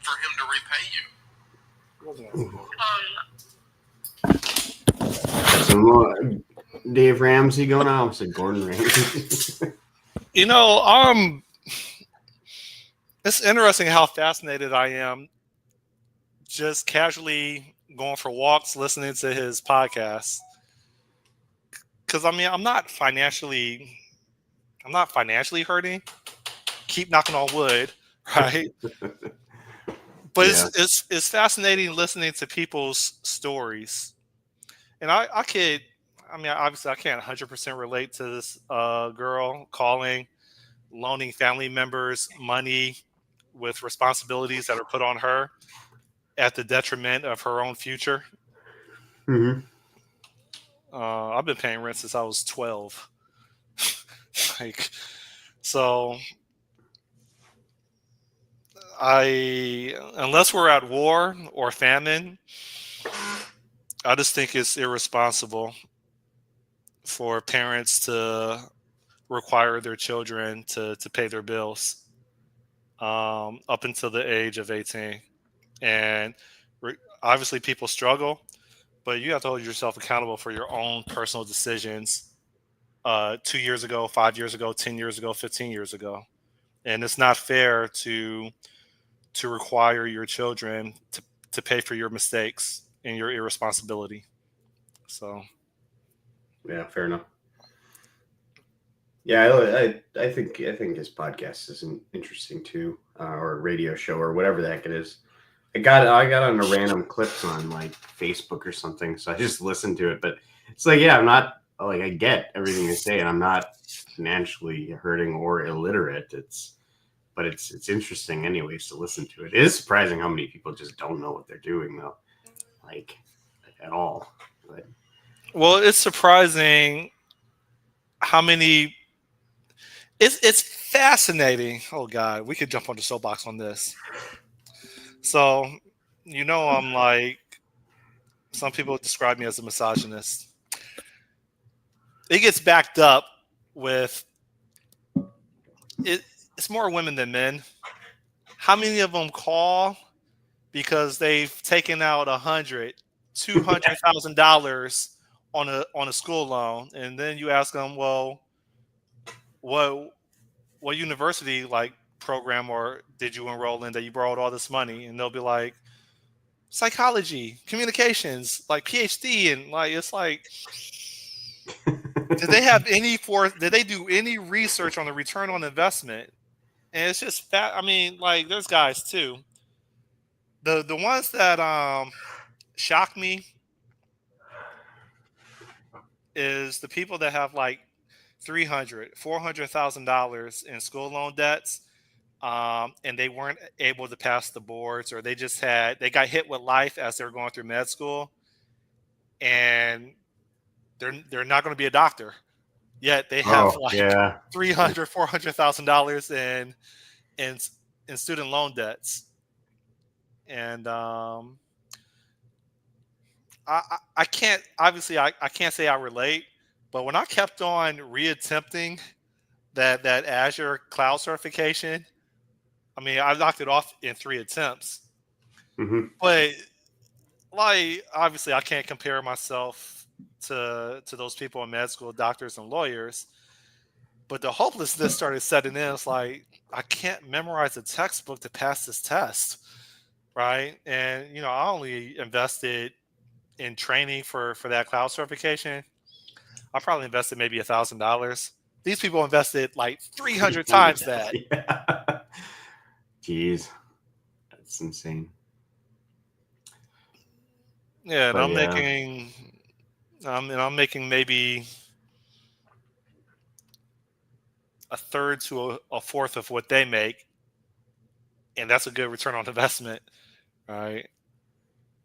for him to repay you? Some Dave Ramsey going on. I said Gordon Ramsay. It's interesting how fascinated I am just casually going for walks, listening to his podcast. Because I'm not financially hurting. Keep knocking on wood, right? But Yeah. it's fascinating listening to people's stories, and obviously I can't 100% relate to this girl loaning family members money with responsibilities that are put on her at the detriment of her own future. Mm-hmm. I've been paying rent since I was 12. So unless we're at war or famine, I just think it's irresponsible for parents to require their children to pay their bills up until the age of 18. And obviously people struggle, but you have to hold yourself accountable for your own personal decisions 2 years ago, 5 years ago, 10 years ago, 15 years ago. And it's not fair to require your children to pay for your mistakes and your irresponsibility. So, yeah, fair enough. Yeah, I think his podcast is interesting too, or a radio show or whatever the heck it is. I got on a random clips on like Facebook or something, so I just listened to it. But it's like, yeah, I'm not like I get everything you say, and I'm not financially hurting or illiterate. But it's interesting anyways to listen to it. It is surprising how many people just don't know what they're doing though, like at all. But well, it's surprising how many. It's fascinating. Oh God, we could jump on the soapbox on this. So, I'm like, some people describe me as a misogynist. It gets backed up with it's more women than men. How many of them call because they've taken out $200,000 on a school loan, and then you ask them, well, what university like program or did you enroll in that you borrowed all this money? And they'll be like, psychology, communications, like PhD, and like it's like, did they do any research on the return on investment? And it's just like there's guys too. The ones that shock me is the people that have like $400,000 in school loan debts, and they weren't able to pass the boards, or they got hit with life as they were going through med school, and they're not going to be a doctor yet. They have $400,000 in student loan debts, and I can't say I relate, but when I kept on reattempting that Azure cloud certification, I knocked it off in 3 attempts. Mm-hmm. But like, obviously, I can't compare myself to those people in med school, doctors and lawyers. But the hopelessness started setting in. It's like, I can't memorize a textbook to pass this test, right? And I only invested in training for that cloud certification. I probably invested maybe $1,000. These people invested like 300 times that. Yeah. Jeez, that's insane. Yeah, and I'm making maybe a third to a fourth of what they make, and that's a good return on investment, right?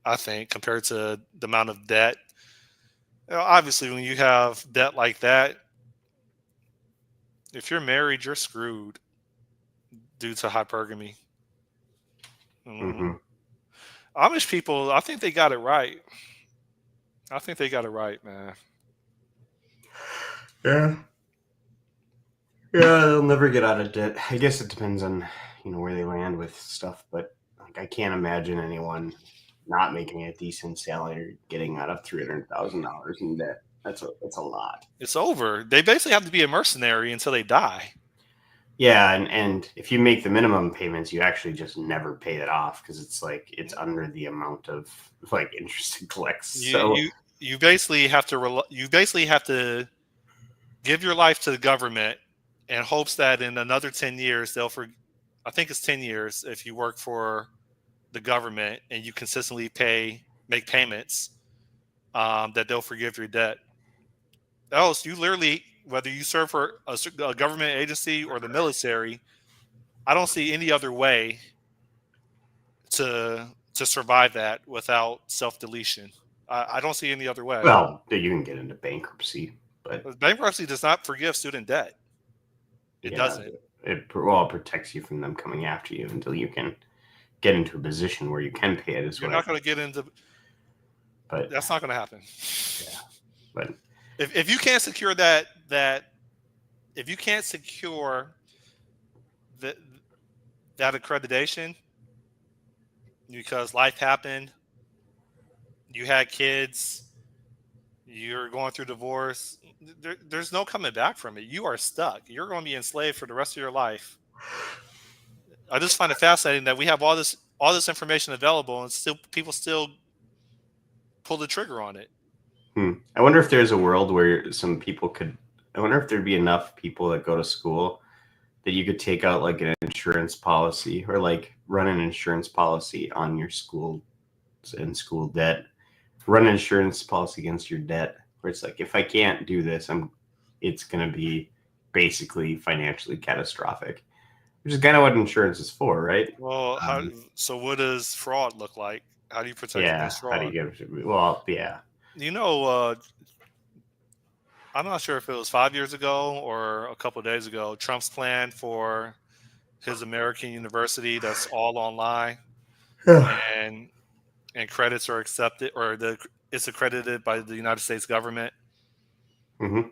I think compared to the amount of debt. Obviously, when you have debt like that, if you're married, you're screwed due to hypergamy. Mm-hmm. Amish people, I think they got it right. Man. Yeah. Yeah, they'll never get out of debt. I guess it depends on where they land with stuff, but Like, I can't imagine anyone not making a decent salary getting out of $300,000 in debt. That's a lot. It's over. They basically have to be a mercenary until they die. Yeah, and if you make the minimum payments, you actually just never pay it off because it's like it's under the amount of like interest it collects. So You basically have to give your life to the government in hopes that in another 10 years I think it's 10 years if you work for the government and you consistently make payments, that they'll forgive your debt. Else, you literally, whether you serve for a government agency or the military, I don't see any other way to survive that without self-deletion. I don't see any other way. well, you can get into bankruptcy, but Bankruptcy does not forgive student debt. It yeah, doesn't. it protects you from them coming after you until you can get into a position where you can pay it. You're not going to get into. But that's not going to happen. Yeah, but if you can't secure if you can't secure that accreditation because life happened, you had kids, you're going through divorce, there's no coming back from it. You are stuck. You're going to be enslaved for the rest of your life. I just find it fascinating that we have all this information available and people still pull the trigger on it. I wonder if there's a world where some people could. I wonder if there'd be enough people that go to school that you could take out like an insurance policy or like run an insurance policy on your school and school debt. Run an insurance policy against your debt, where it's like, if I can't do this, it's going to be basically financially catastrophic, which is kind of what insurance is for, right? Well, so what does fraud look like? How do you protect against fraud? How do you get? Well, yeah. I'm not sure if it was 5 years ago or a couple of days ago, Trump's plan for his American university that's all online and credits are accepted or it's accredited by the United States government. Mm-hmm.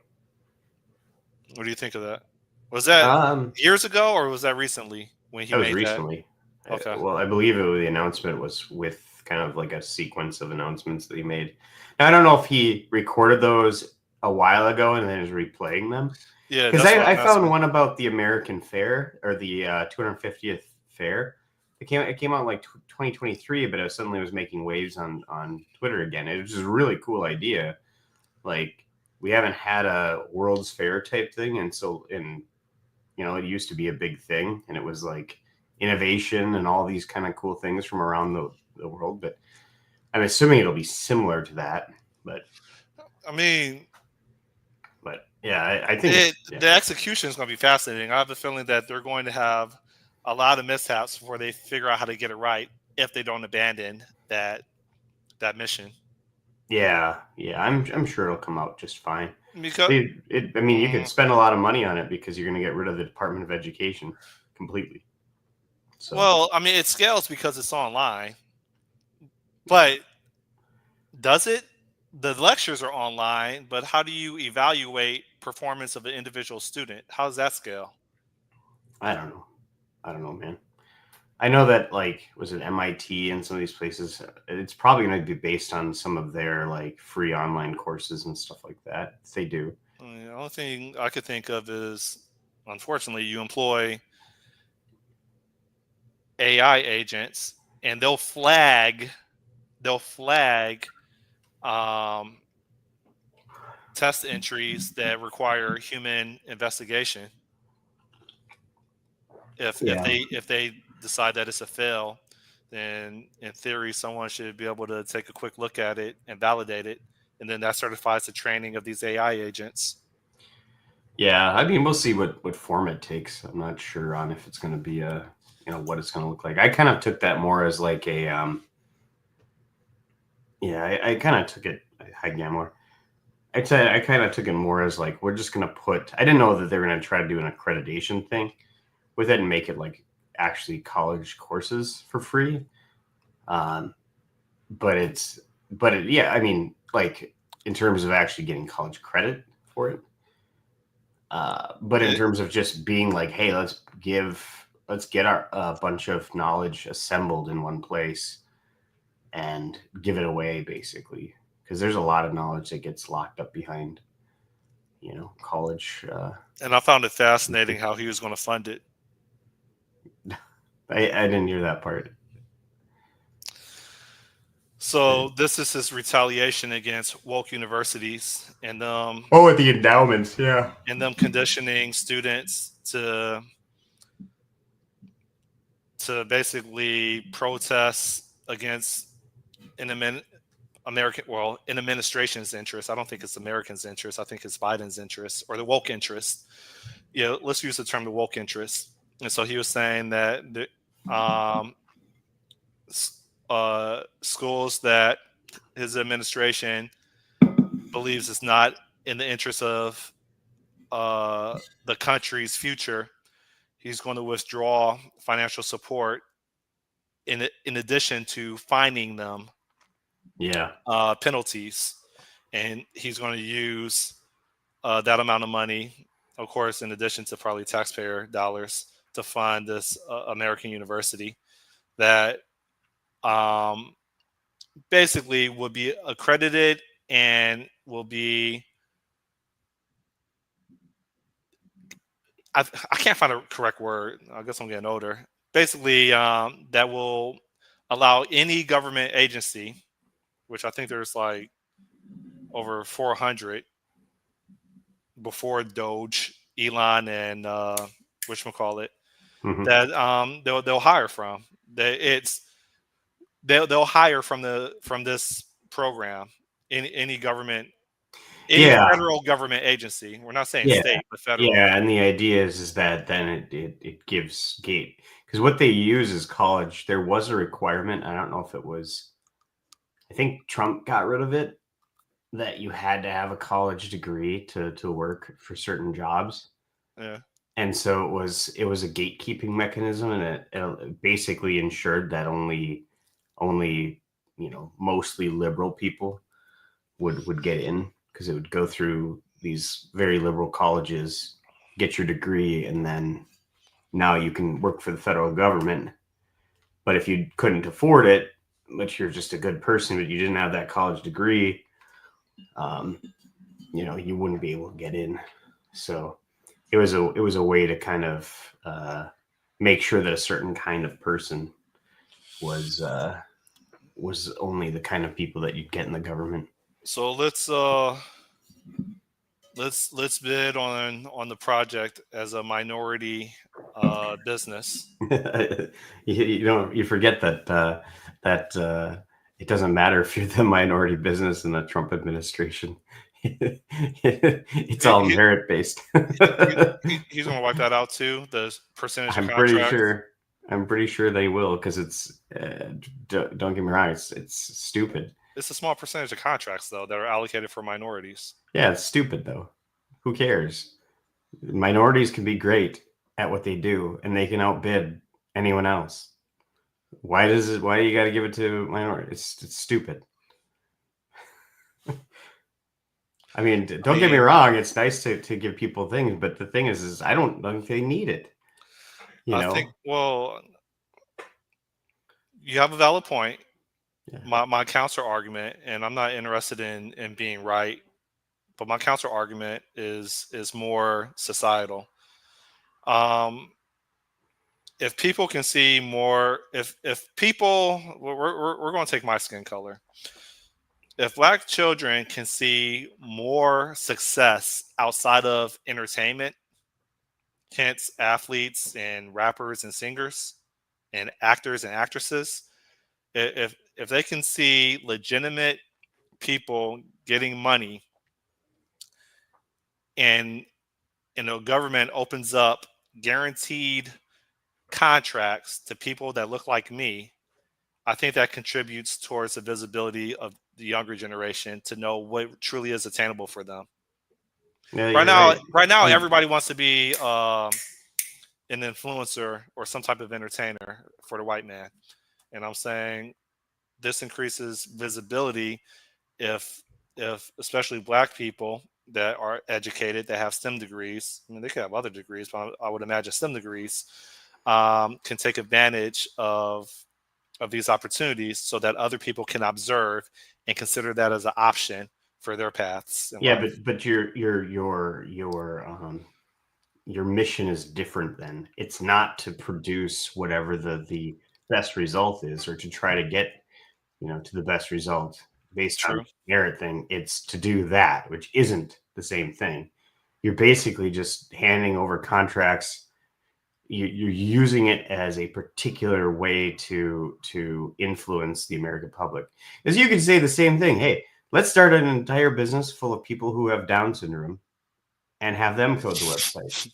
What do you think of that? Was that years ago or was that recently when he made recently. that? Okay. I believe the announcement was with kind of like a sequence of announcements that he made. Now, I don't know if he recorded those a while ago and then is replaying them. Yeah, because I found one about the American Fair or the 250th Fair. It came out like 2023, but it suddenly was making waves on Twitter again. It was just a really cool idea. Like, we haven't had a World's Fair type thing, and so it used to be a big thing, and it was like innovation and all these kind of cool things from around the world. But I'm assuming it'll be similar to that. But yeah, I think the execution is going to be fascinating. I have a feeling that they're going to have a lot of mishaps before they figure out how to get it right if they don't abandon that mission. Yeah, I'm sure it'll come out just fine. Because you could spend a lot of money on it because you're going to get rid of the Department of Education completely. So. Well, it scales because it's online, but does it? The lectures are online, but how do you evaluate performance of an individual student? How does that scale? I don't know, man. I know that, like, was it MIT and some of these places, it's probably going to be based on some of their, like, free online courses and stuff like that. They do. The only thing I could think of is, unfortunately, you employ AI agents, and they'll flag test entries that require human investigation. If they decide that it's a fail, then in theory someone should be able to take a quick look at it and validate it, and then that certifies the training of these AI agents. Yeah, we'll see what form it takes. I'm not sure on if it's going to be what it's going to look like. I kind of took that more as like a I kind of took it. Hi, Gamler. I kind of took it more as like, we're just going to put. I didn't know that they were going to try to do an accreditation thing with it and make it like actually college courses for free. Like in terms of actually getting college credit for it. But in terms of just being like, hey, let's give let's get our a bunch of knowledge assembled in one place and give it away, basically, because there's a lot of knowledge that gets locked up behind, college. And I found it fascinating how he was going to fund it. I didn't hear that part. So this is his retaliation against woke universities and Oh, the endowments, yeah. them conditioning students to basically protest against an an administration's interest. I don't think it's Americans' interest. I think it's Biden's interest or the woke interest. Let's use the term the woke interest. And so he was saying that um, schools that his administration believes is not in the interest of the country's future, he's going to withdraw financial support in addition to fining them Yeah. penalties. And he's going to use that amount of money, of course, in addition to probably taxpayer dollars, to fund this American university that basically will be accredited and will be I can't find a correct word. I guess I'm getting older. Basically, that will allow any government agency, which I think there's like over 400 before Doge, Elon, and whatchamacallit, Mhm. that they'll hire from. They'll hire from this program any government, any Yeah. federal government agency. We're not saying Yeah. state, but federal. Yeah, and the idea is that then it gives gate, because what they use is college. There was a requirement. I don't know if it was. I think Trump got rid of it, that you had to have a college degree to work for certain jobs. Yeah. And so it was a gatekeeping mechanism, and it basically ensured that only mostly liberal people would get in, because it would go through these very liberal colleges, get your degree, and then now you can work for the federal government. But if you couldn't afford it, but you're just a good person, but you didn't have that college degree, um, you wouldn't be able to get in. So it was a way to kind of make sure that a certain kind of person was only the kind of people that you'd get in the government. So let's bid on the project as a minority business. You forget that it doesn't matter if you're the minority business in the Trump administration. It's all He, merit based. he's going to wipe that out too. The percentage of I'm pretty contracts. sure. I'm pretty sure they will, because it's. Don't get me wrong. It's stupid. It's a small percentage of contracts though that are allocated for minorities. Yeah, it's stupid though. Who cares? Minorities can be great at what they do, and they can outbid anyone else. Why do you got to give it to minorities? It's stupid. I mean, don't get me wrong. It's nice to give people things, but the thing is I don't think they need it. I think, well, you have a valid point. Yeah. My counter argument, and I'm not interested in being right, but my counter argument is more societal. If people can see more, if people, we're going to take my skin color. If Black children can see more success outside of entertainment, hence athletes and rappers and singers and actors and actresses, if they can see legitimate people getting money, and the government opens up guaranteed contracts to people that look like me, I think that contributes towards the visibility of the younger generation to know what truly is attainable for them. Yeah, Right you're now, right. everybody wants to be an influencer or some type of entertainer for the white man, and I'm saying this increases visibility if especially Black people that are educated, that have STEM degrees. I mean, they could have other degrees, but I would imagine STEM degrees. can take advantage of these opportunities so that other people can observe and consider that as an option for their paths in Yeah, life. but your mission is different then. It's not to produce whatever the best result is, or to try to get, to the best result based on True. merit thing. It's to do that, which isn't the same thing. You're basically just handing over contracts. You're using it as a particular way to influence the American public. Because you could say the same thing. Hey, let's start an entire business full of people who have Down syndrome and have them code the website.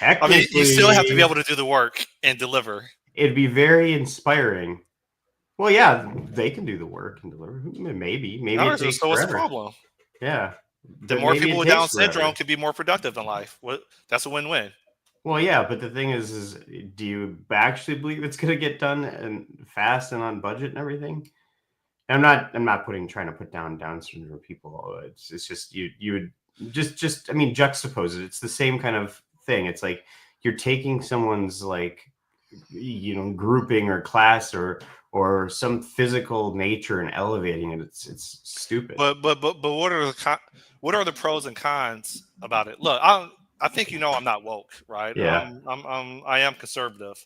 I mean, I mean, you still have to be technically, able to do the work and deliver. it'd be very inspiring. Well, yeah, they can do the work and deliver. Maybe All it right, takes so what's the forever. problem? Yeah, The but more maybe people it with takes Down syndrome forever. can be more productive in life. That's a win-win. Well, yeah, but the thing is do you actually believe it's going to get done and fast and on budget and everything? I'm not trying to put Down syndrome people. It's just you would just I mean, juxtapose it. It's the same kind of thing. It's like you're taking someone's, like, grouping or class or some physical nature and elevating it. It's stupid. But what are the pros and cons about it? Look, I think I'm not woke, right? Yeah. I am conservative,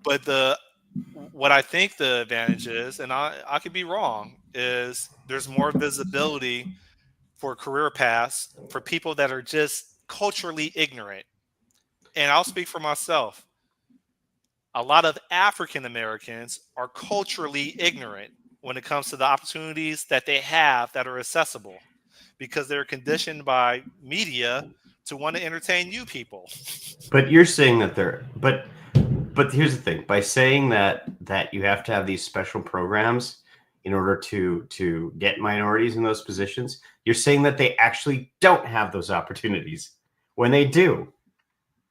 but the what I think the advantage is, and I could be wrong, is there's more visibility for career paths for people that are just culturally ignorant. And I'll speak for myself. A lot of African Americans are culturally ignorant when it comes to the opportunities that they have that are accessible because they're conditioned by media to want to entertain you people. But you're saying that but here's the thing. By saying that you have to have these special programs in order to get minorities in those positions, you're saying that they actually don't have those opportunities when they do.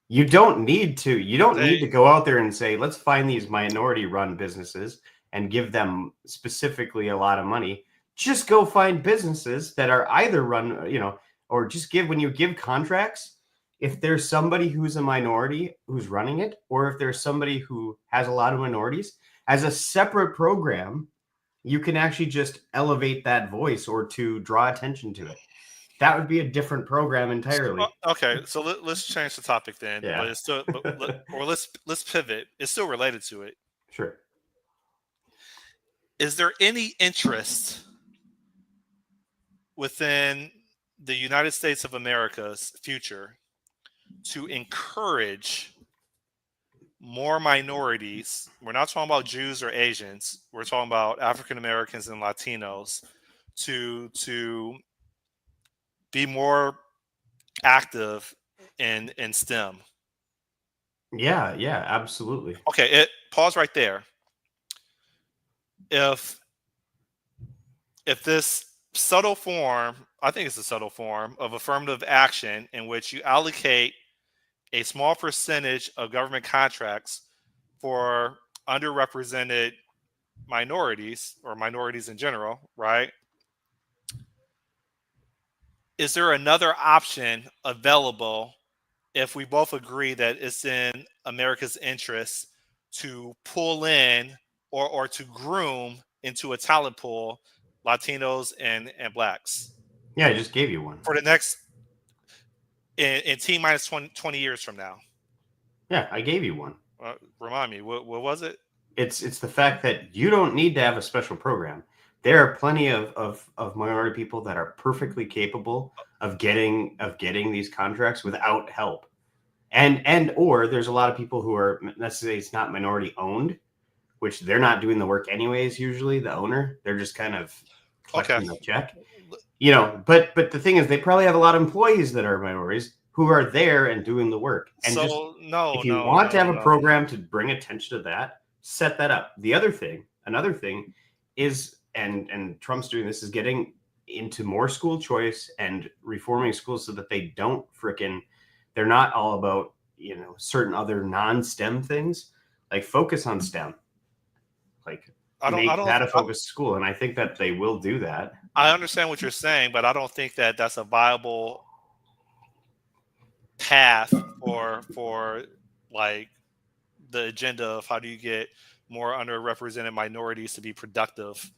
You don't need to go out there and say, let's find these minority run businesses and give them specifically a lot of money. Just go find businesses that are either run, or just when you give contracts, if there's somebody who's a minority who's running it, or if there's somebody who has a lot of minorities, as a separate program, you can actually just elevate that voice or to draw attention to it. That would be a different program entirely. Okay, so let's change the topic then, but Yeah, it's still, or let's pivot. It's still related to it. sure. Is there any interest within the United States of America's future to encourage more minorities? We're not talking about Jews or Asians. We're talking about African Americans and Latinos to be more active in STEM. Yeah, absolutely. Okay, pause right there. If this subtle form, I think it's a subtle form of affirmative action in which you allocate a small percentage of government contracts for underrepresented minorities or minorities in general, right? Is there another option available if we both agree that it's in America's interest to pull in or to groom into a talent pool Latinos and blacks Yeah, I just gave you one. for the next in T minus 20 years from now? Yeah, I gave you one. Remind me, what was it? It's the fact that you don't need to have a special program. There are plenty of minority people that are perfectly capable of getting these contracts without help. Or there's a lot of people who are, let's say, it's not minority owned, which they're not doing the work anyways. Usually, the owner, they're just kind of Okay. collecting the check. But the thing is, they probably have a lot of employees that are minorities who are there and doing the work. And just, So no, if you no, want to no, have a no. program to bring attention to that, set that up. Another thing is, and Trump's doing this, is getting into more school choice and reforming schools so that they're not all about, certain other non-STEM things. Like, focus on STEM. Like, I make don't. that a focused school. And I think that they will do that. I understand what you're saying, but I don't think that that's a viable path for like the agenda of how do you get more underrepresented minorities to be productive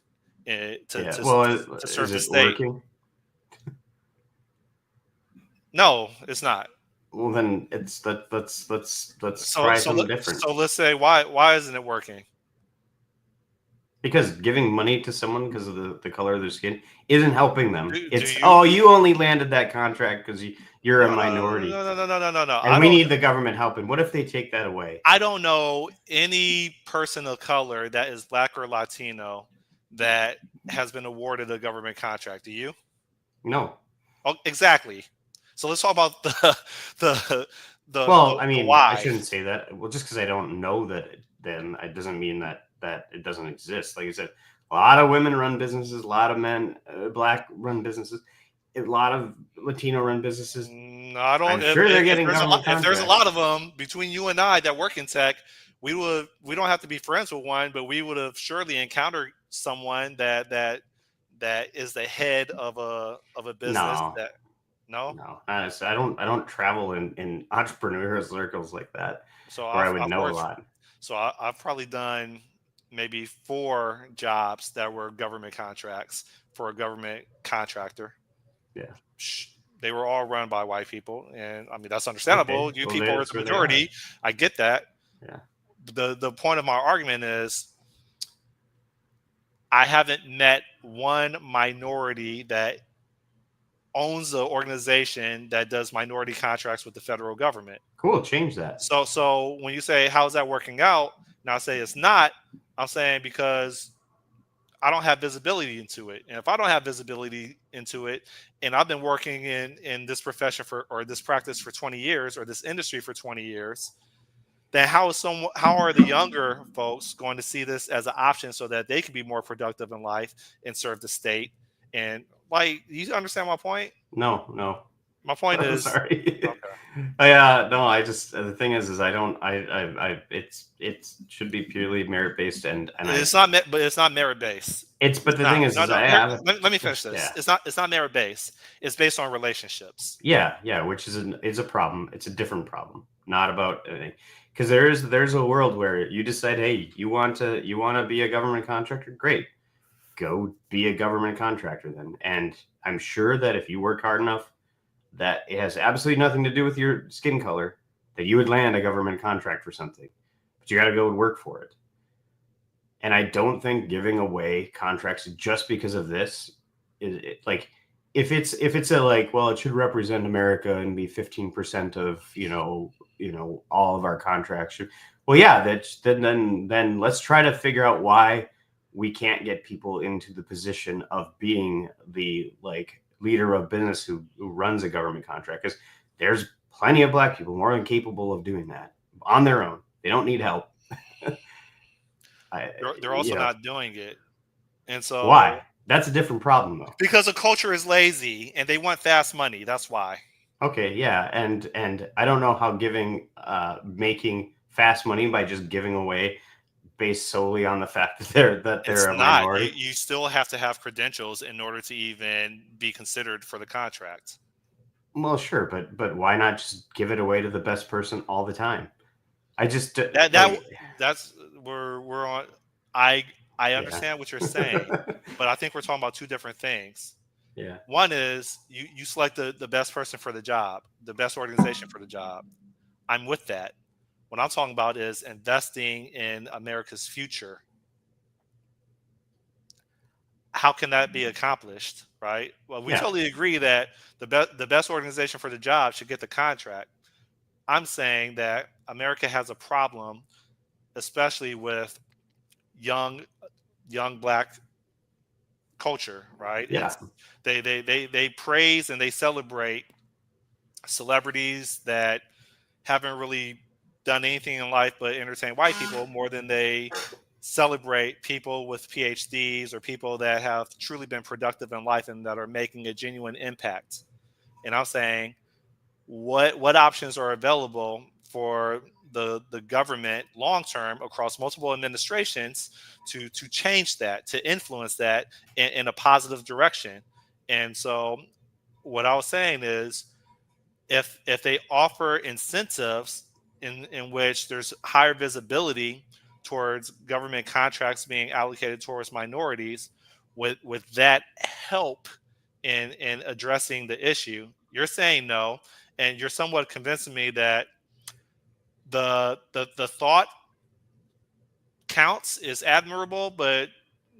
Yeah. Well, to is serve the it state. working? No, it's not. Well, then let's So try so something let, different. so let's say why isn't it working? Because giving money to someone because of the color of their skin isn't helping them. Do It's, you? oh, you only landed that contract because you're a No, no, no, minority, no, no, no, no, no, no. and we need the government helping. What if they take that away? I don't know any person of color that is black or Latino that has been awarded a government contract. Do you? No. Oh, exactly. So let's talk about the Well, I the mean, I why. shouldn't say that. Well, just because I don't know that, then it doesn't mean that it doesn't exist. Like I said, a lot of women run businesses, a lot of men, black run businesses, a lot of Latino run businesses. No, I don't. I'm sure they're If getting there's a lot, government if there's a contracts. lot of them between you and I that work in tech, we don't have to be friends with one, but we would have surely encountered someone that is the head of a business No, that no. no, honestly, I don't travel in entrepreneurial circles like that So where I would I've know a worked. lot. So I've probably done maybe 4 jobs that were government contracts for a government contractor. Yeah. Sh- They were all run by white people, and I mean that's Okay. understandable. You Well, people are that's the where they are. majority. I get that. Yeah. The point of my argument is I haven't met one minority that owns an organization that does minority contracts with the federal government. Cool. Change that. So when you say how's that working out, now I say it's not. I'm saying because I don't have visibility into it. And if I don't have visibility into it, and I've been working in this profession for or this practice for 20 years or this industry for 20 years, then how are the younger folks going to see this as an option so that they can be more productive in life and serve the state? And like you understand my point? No, no. My point I'm is sorry. okay. Yeah, no, I just the thing is I don't it should be purely merit based and I But it's not merit based. it's but It's the thing not. is No, no. I have Let me finish this. yeah. It's not merit based. It's based on relationships. Yeah, yeah, which is a problem. It's a different problem, not about because there's a world where you decide, hey, you want to be a government contractor, great, go be a government contractor then. And I'm sure that if you work hard enough, that it has absolutely nothing to do with your skin color, that you would land a government contract for something, but you got to go and work for it. And I don't think giving away contracts just because of this is like if it's a like, well, it should represent America and be 15% of all of our contracts. Well, yeah, that's then let's try to figure out why we can't get people into the position of being the like leader of business who runs a government contract, because there's plenty of black people more than capable of doing that on their own. They don't need help. I, They're also not doing it, and so Why? That's a different problem, though. because the culture is lazy and they want fast money. That's why. Okay, yeah, and I don't know how making fast money by just giving away based solely on the fact that they're It's a not. minority. You still have to have credentials in order to even be considered for the contract. Well, sure, but why not just give it away to the best person all the time? I just That like that's we're on. I I yeah. understand what you're saying, but I think we're talking about two different things. Yeah. One is you select the best person for the job, the best organization for the job. I'm with that. What I'm talking about is investing in America's future. How can that be accomplished, right? Well, we Yeah. totally agree that the best organization for the job should get the contract. I'm saying that America has a problem, especially with young black culture, right? Yeah. They praise and they celebrate celebrities that haven't really done anything in life but entertain white people more than they celebrate people with PhDs or people that have truly been productive in life and that are making a genuine impact. And I'm saying what options are available for the government long term across multiple administrations to change that, to influence that in a positive direction. And so what I was saying is if they offer incentives in which there's higher visibility towards government contracts being allocated towards minorities, with that help in addressing the issue. You're saying no, and you're somewhat convincing me that the thought counts, is admirable, but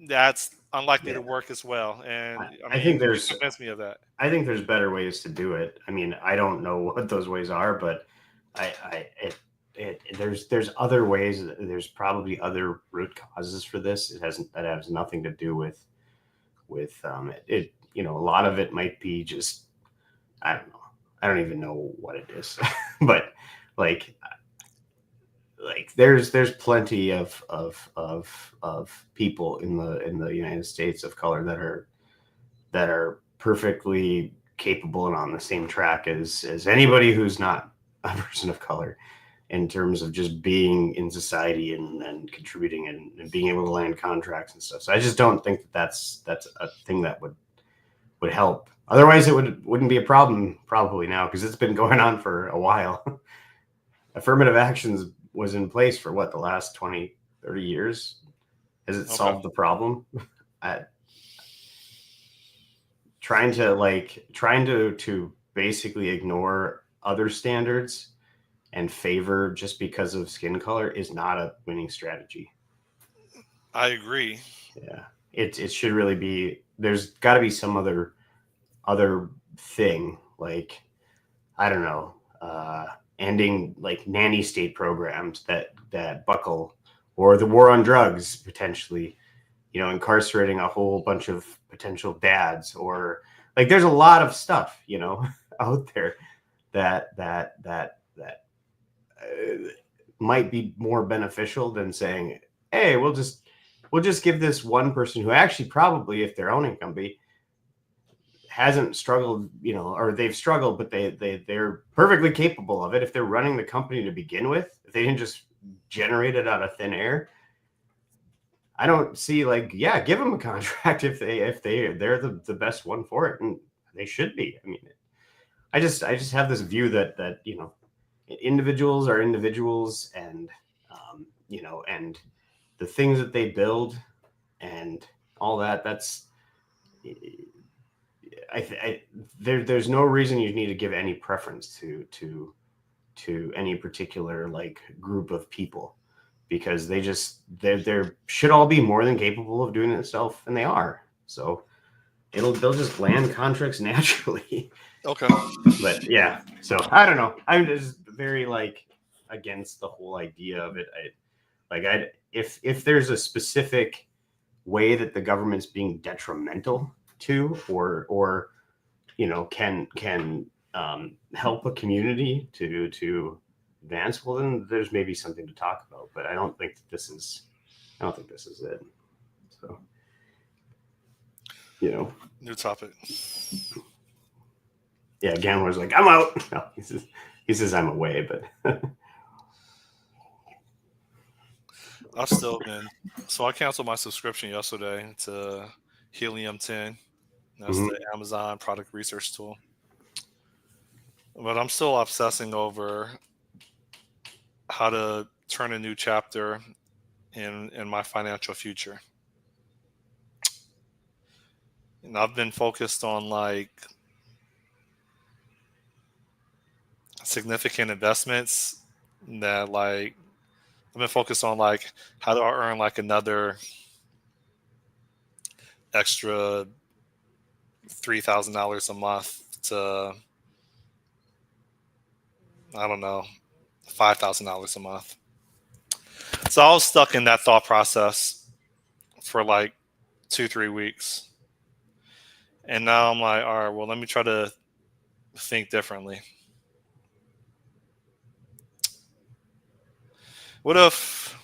that's unlikely Yeah, to work as well. And I I mean, think you there's convinced me of that. I think there's better ways to do it. I mean, I don't know what those ways are, but there's other ways. There's probably other root causes for this. That has nothing to do with a lot of it might be just, I don't know. I don't even know what it is, but like there's plenty of people in the United States of color that are perfectly capable and on the same track as anybody who's not a person of color in terms of just being in society and contributing and being able to land contracts and stuff. So I just don't think that's a thing that would help. Otherwise, wouldn't be a problem probably now, because it's been going on for a while. Affirmative actions was in place for what, the last 20, 30 years. Has it Okay. solved the problem? I, trying to basically ignore other standards and favor just because of skin color is not a winning strategy. I agree. Yeah, it should really be. There's got to be some other thing, like, I don't know, ending like nanny state programs that buckle, or the war on drugs potentially, incarcerating a whole bunch of potential dads, or like there's a lot of stuff, out there that might be more beneficial than saying, hey, we'll just give this one person who actually probably, if their own income be hasn't struggled, or they've struggled, but they're perfectly capable of it. If they're running the company to begin with, if they didn't just generate it out of thin air, I don't see, like, yeah, give them a contract if they're the best one for it, and they should be. I mean, I just have this view that individuals are individuals, and and the things that they build and all that. That's there's no reason you need to give any preference to any particular like group of people, because they should all be more than capable of doing it themselves, and they are. So they'll just land contracts naturally. Okay. But yeah, so I don't know. I'm just very like against the whole idea of it. If there's a specific way that the government's being detrimental to, or can help a community to advance, well, then there's maybe something to talk about. But I don't think this is it. So New topic. yeah, Gambler's like, I'm out. No, he says I'm away, but I've still been. So I canceled my subscription yesterday to Helium 10. That's Mhm. the Amazon product research tool. But I'm still obsessing over how to turn a new chapter in my financial future. And I've been focused on like significant investments that like I've been focused on like how do I earn like another extra $3,000 a month to, I don't know, $5,000 a month. So I was stuck in that thought process for like 2-3 weeks. And now I'm like, all right, well, let me try to think differently. What if,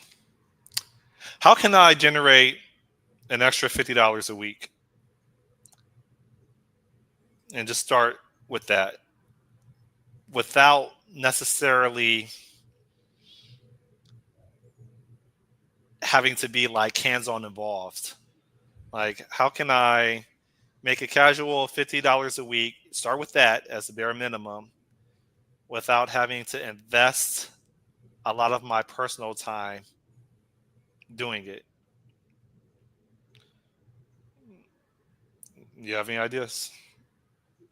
how can I generate an extra $50 a week and just start with that without necessarily having to be like hands-on involved? Like, how can I make a casual $50 a week, start with that as the bare minimum, without having to invest a lot of my personal time doing it. You have any ideas?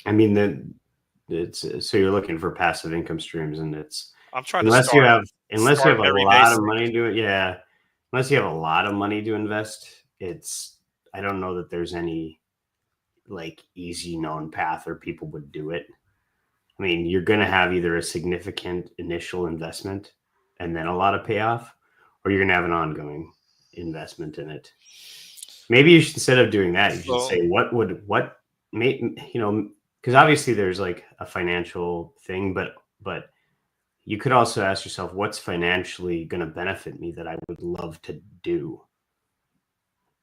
I mean, it's so you're looking for passive income streams, and it's I'm trying to unless you start have a very lot of basic. money to yeah, unless you have a lot of money to invest, I don't know that there's any like easy known path or people would do it. I mean, you're going to have either a significant initial investment and then a lot of payoff, or you're going to have an ongoing investment in it. Maybe you should, instead of doing that, you should So, say what may, because obviously there's like a financial thing, but you could also ask yourself, what's financially going to benefit me that I would love to do,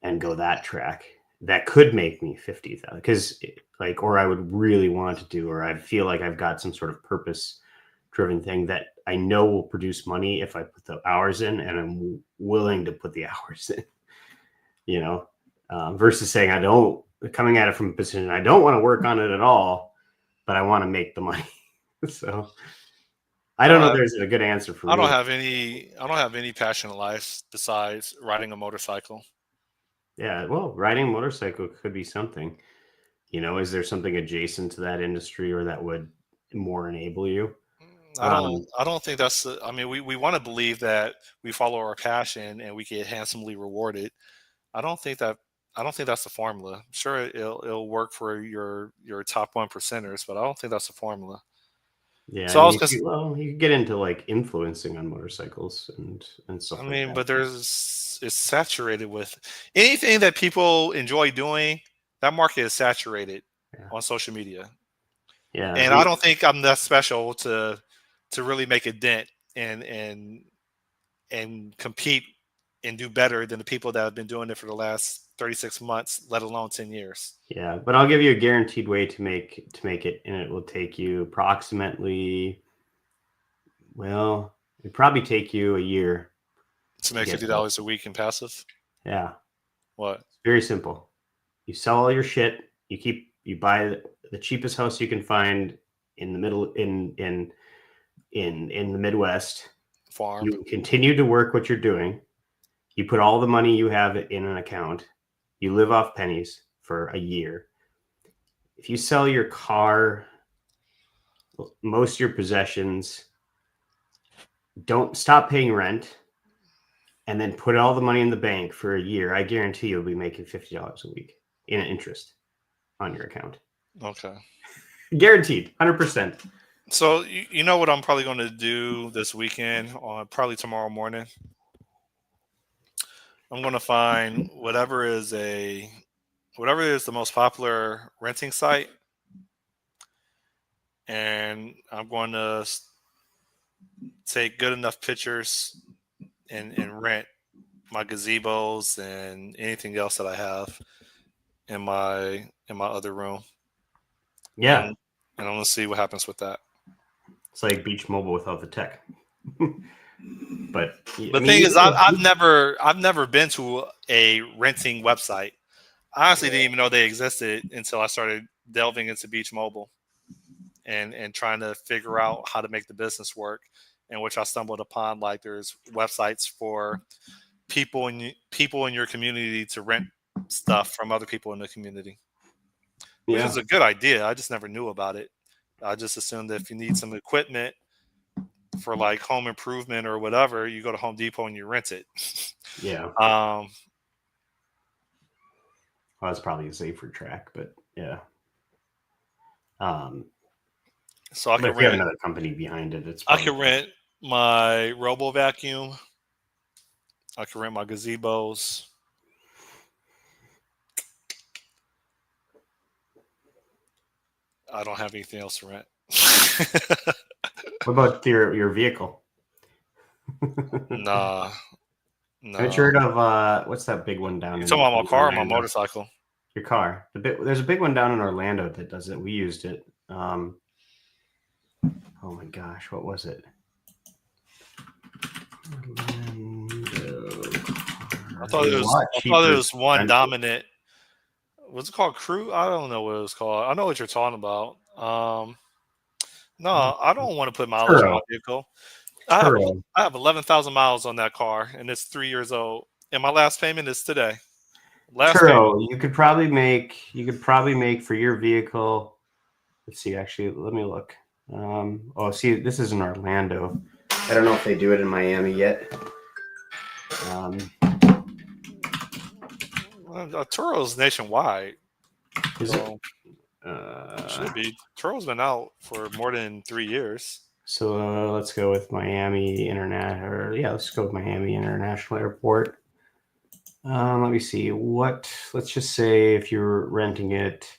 and go that track. That could make me 50,000, because like, or I would really want to do, or I feel like I've got some sort of purpose driven thing that I know will produce money if I put the hours in, and I'm willing to put the hours in, versus saying coming at it from a position, I don't want to work on it at all, but I want to make the money. So I I don't don't know. have There's a good answer for I don't me. have any I don't have any passion in life besides riding a motorcycle. Yeah. Well, riding a motorcycle could be something. Is there something adjacent to that industry or that would more enable you? I don't think I mean, we want to believe that we follow our passion and we get handsomely rewarded. I don't think that I don't think that's the formula. Sure, it'll work for your top 1%ers, but I don't think that's the formula. Yeah, So I I mean, was just you could get into like influencing on motorcycles and I stuff like mean, that. but it's saturated with anything that people enjoy doing. That market is saturated Yeah, on social media, yeah, and I don't think I'm that special to really make a dent and and compete and do better than the people that have been doing it for the last 36 months, let alone 10 years. yeah. But I'll give you a guaranteed way to make it, and it will take you approximately. Well, it'd probably take you a year To to make get fifty there. dollars a week in passive. Yeah, What? it's very simple. You sell all your shit. You buy the cheapest house you can find in the middle in the Midwest. Farm. You continue to work what you're doing. You put all the money you have in an account. You live off pennies for a year. If you sell your car, most of your possessions, don't stop paying rent, and then put all the money in the bank for a year, I guarantee you'll be making $50 a week in interest on your account. Okay. Guaranteed, 100%. So you know what I'm probably going to do this weekend, or probably tomorrow morning. I'm going to find whatever is the most popular renting site, and I'm going to take good enough pictures and rent my gazebos and anything else that I have in my other room. Yeah, And I'm gonna see what happens with that. it's like Beach Mobile without the tech. But I The mean, thing is, I've never been to a renting website. I honestly didn't even know they existed until I started delving into Beach Mobile and trying to figure out how to make the business work. In which I stumbled upon like there's websites for people in your community to rent stuff from other people in the community, which yeah, is a good idea. I just never knew about it. I just assumed that if you need some equipment for like home improvement or whatever, you go to Home Depot and you rent it. yeah. Um, Well, that's probably a safer track, but yeah. Um, so I but could if you have rent. another company behind it, it's I probably could rent my Robo Vacuum. I could rent my gazebos. I don't have anything else to rent. What about your vehicle? Nah, Haven't you no. heard of what's that big one down You in talking about my car or my Orlando? motorcycle? Your car. There's a big one down in Orlando that does it. We used it. Oh my gosh, what was it? Orlando. I thought It was a lot I thought it cheaper was one rental. dominant. What's it called? Crew? I don't know what it was called. I know what you're talking about. No, I don't want to put mileage on my Turo. vehicle. Turo. I have 11,000 miles on that car, and it's 3 years old. And my last payment is today. Last payment. Turo. You could probably make for your vehicle. Let's see. Actually, let me look. Oh, see, this is in Orlando. I don't know if they do it in Miami yet. Turo's nationwide, Is it? so it should be. Turo's been out for more than 3 years. So let's go with Miami International. Yeah, let's go with Miami International Airport. Let me see. Let's just say if you're renting it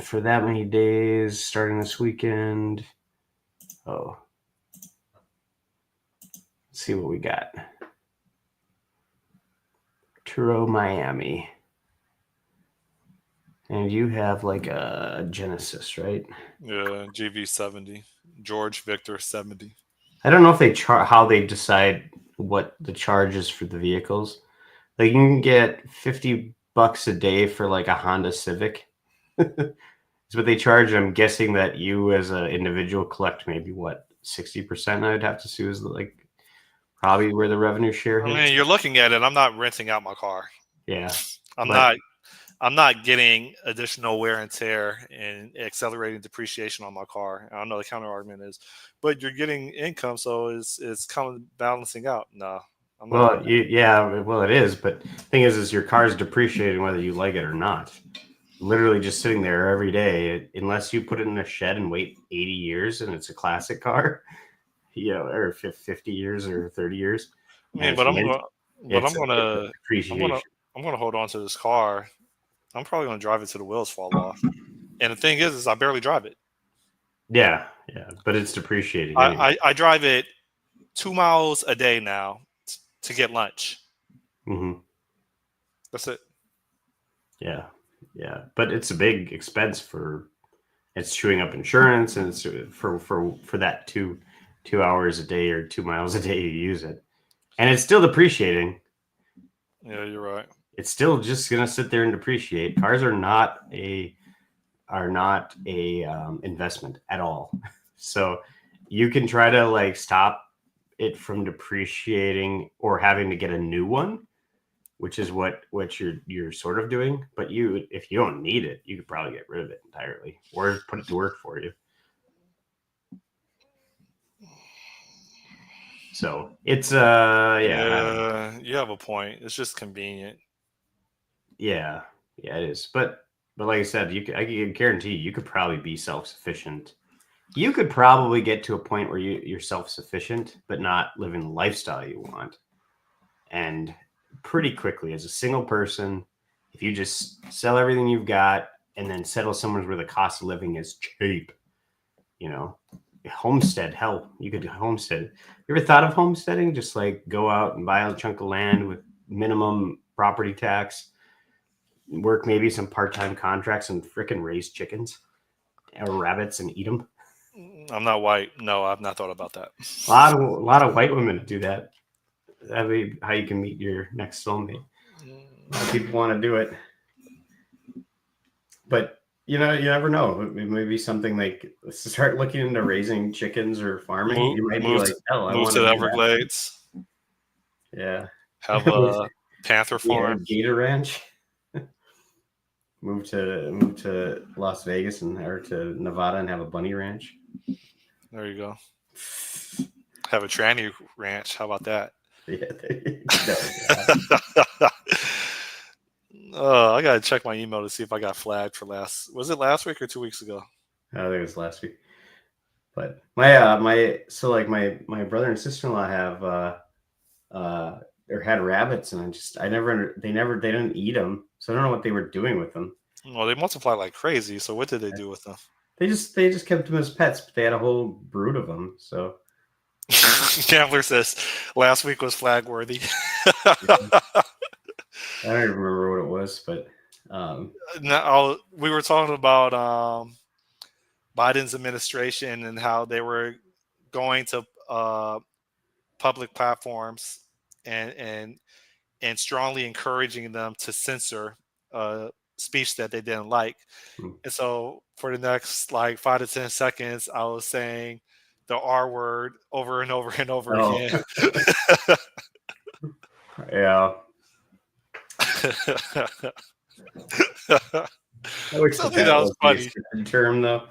for that many days, starting this weekend. Oh, let's see what we got. Turo, Miami. And you have like a Genesis, right? Yeah, GV70, George Victor 70. I don't know if how they decide what the charge is for the vehicles. Like you can get $50 a day for like a Honda Civic. Is what they charge. I'm guessing that you as an individual collect maybe what 60%. I'd have to assume is like probably where the revenue share I hits. mean, you're looking at it. I'm not renting out my car. Yeah, I'm but not. I'm not getting additional wear and tear and accelerating depreciation on my car. I don't know the counter argument is, but you're getting income, so it's kind of balancing out. No, I'm not doing well, yeah, well it is. But the thing is your car is depreciating whether you like it or not. Literally just sitting there every day, unless you put it in a shed and wait 80 years and it's a classic car, or 50 years or 30 years, that. I and mean, it's mint. but It's a I'm gonna, depreciation. I'm gonna hold on to this car. I'm probably gonna drive it till the wheels fall off. And the thing is I barely drive it. Yeah, yeah, but it's depreciating anyway. I drive it 2 miles a day now to get lunch. Mm-hmm. That's it. Yeah, yeah, but it's a big expense it's chewing up insurance, and it's for that 2 hours a day or 2 miles a day you use it, and it's still depreciating. Yeah, you're right. It's still just gonna sit there and depreciate. Cars are not a investment at all. So you can try to like stop it from depreciating or having to get a new one, which is what you're sort of doing. But if you don't need it, you could probably get rid of it entirely or put it to work for you. So it's Yeah, you have a point. It's just convenient. yeah, yeah, it is. But like I said, I can guarantee you could probably be self-sufficient. You could probably get to a point where you're self-sufficient, but not living the lifestyle you want. And pretty quickly, as a single person, if you just sell everything you've got and then settle somewhere where the cost of living is cheap, you know, homestead, hell, you could homestead. You ever thought of homesteading? Just like go out and buy a chunk of land with minimum property tax, work maybe some part-time contracts and freaking raise chickens or rabbits and eat them. I'm not white. No, I've not thought about that. A lot of white women do that. That'd be how you can meet your next soulmate. A lot of people want to do it, but you never know. Maybe something like start looking into raising chickens or farming. Move, You might be move, like, hell, I move want to to the do that. Everglades. Yeah, Have a panther yeah, farm. gator ranch. Move to Las Vegas or to Nevada and have a bunny ranch. There you go. Have a tranny ranch. How about that? Yeah, I gotta check my email to see if I got flagged for last. Was it last week or 2 weeks ago? I think it was last week. But my brother and sister-in-law have or had rabbits, and they didn't eat them, so I don't know what they were doing with them. Well, they multiply like crazy. So what did they do with them? They just kept them as pets, but they had a whole brood of them. So Gambler says last week was flag worthy. I don't even remember what it was, but Now we were talking about Biden's administration and how they were going to public platforms and strongly encouraging them to censor speech that they didn't like. Hmm. And so for the next like 5 to 10 seconds, I was saying the R word over and over and over Oh, again. yeah. I wish So I that think that was was the funny. accepted term, though.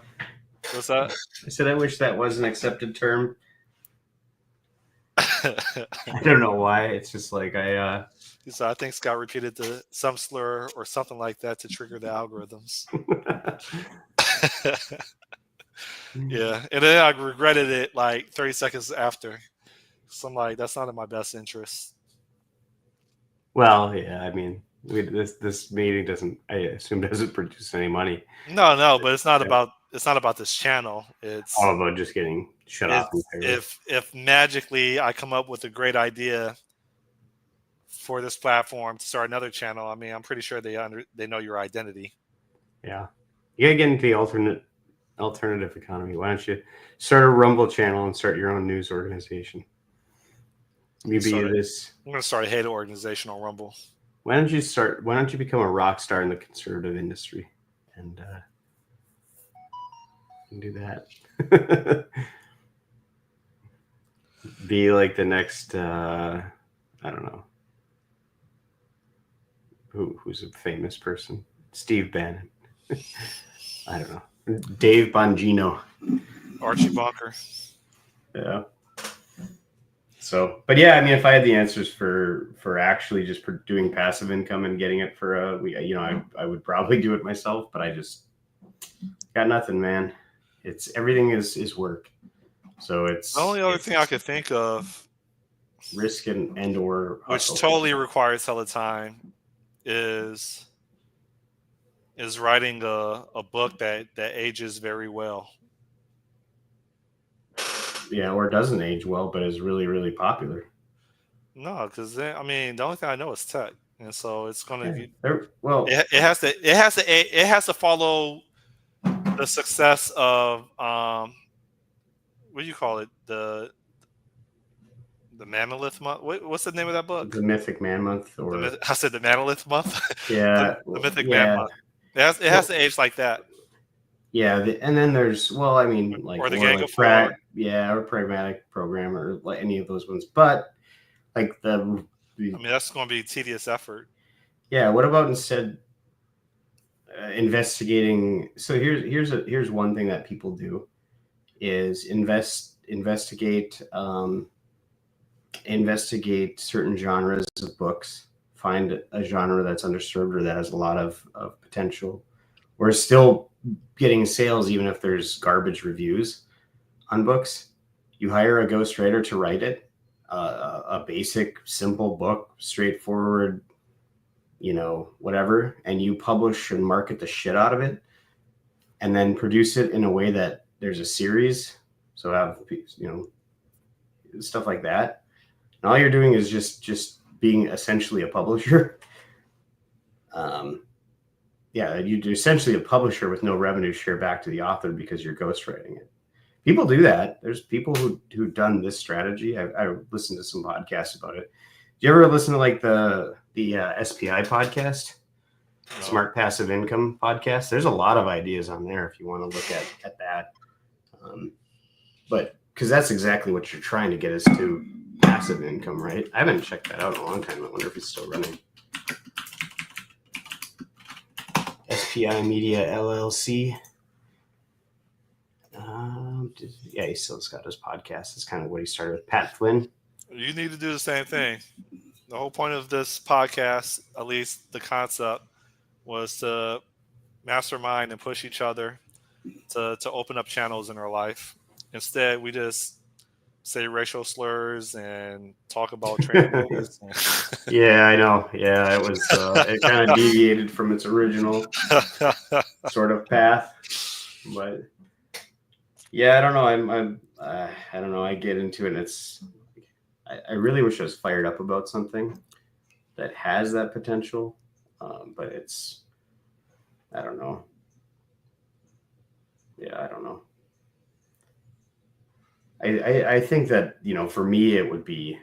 What's that? I said I wish that was an accepted term. I don't know why. It's just like So I think Scott repeated some slur or something like that to trigger the algorithms. Yeah, and then I regretted it like 30 seconds after. So I'm like, that's not in my best interest. Well, yeah. I mean, this meeting doesn't. I assume doesn't produce any money. No, but it's not Yeah. about this channel. All about just getting shut off It's entirely. if magically I come up with a great idea for this platform to start another channel, I mean, I'm pretty sure they know your identity. Yeah, you gotta get into the alternative economy. Why don't you start a Rumble channel and start your own news organization? Maybe this. I'm gonna start a hate organization on Rumble. Why don't you become a rock star in the conservative industry and do that? Be like the next. I don't know. Who's a famous person? Steve Bannon. I don't know. Dave Bongino. Archie Bunker. Yeah. So, but yeah, I mean, if I had the answers for actually just doing passive income and getting it for I would probably do it myself, but I just got nothing, man. It's everything is work. So it's The only other thing I could think of, risk and or which hustle. totally requires hella time, is writing a book that ages very well. Yeah, or it doesn't age well, but is really, really popular. No, because I mean, the only thing I know is tech, and so it's gonna be. Well, It has to follow the success of what do you call it, the Mammoth Month. What's the name of that book? the Mythic Man Month, or I said the Mammoth Month. yeah, the Mythic Man yeah, Month. It has to age like that. yeah, and then there's I mean, like Or the Gang of Four. or Pragmatic Program, or like any of those ones, but like I mean, that's going to be tedious effort. Yeah, what about instead investigating? So here's one thing that people do is investigate certain genres of books, find a genre that's underserved or that has a lot of potential, or is still getting sales even if there's garbage reviews on books. You hire a ghostwriter to write it, a basic, simple book, straightforward, whatever, and you publish and market the shit out of it, and then produce it in a way that there's a series. So have, stuff like that. And all you're doing is just being essentially a publisher. You're essentially a publisher with no revenue share back to the author because you're ghostwriting it. People do that. There's people who've done this strategy. I listened to some podcasts about it. Do you ever listen to like the SPI podcast, No. Smart Passive Income podcast? There's a lot of ideas on there if you want to look at that. But because that's exactly what you're trying to get us to, passive income, right? I haven't checked that out in a long time. I wonder if it's still running. SPI Media LLC. Yeah, he still's got his podcast. It's kind of what he started with. Pat Flynn. You need to do the same thing. The whole point of this podcast, at least the concept, was to mastermind and push each other to open up channels in our life. Instead, we just say racial slurs and talk about training movies. Yeah, I know. Yeah, it was. It kind of deviated from its original sort of path, but yeah, I don't know. I don't know. I get into it, and it's. I really wish I was fired up about something that has that potential, but it's. I don't know. Yeah, I don't know. I think that for me it would be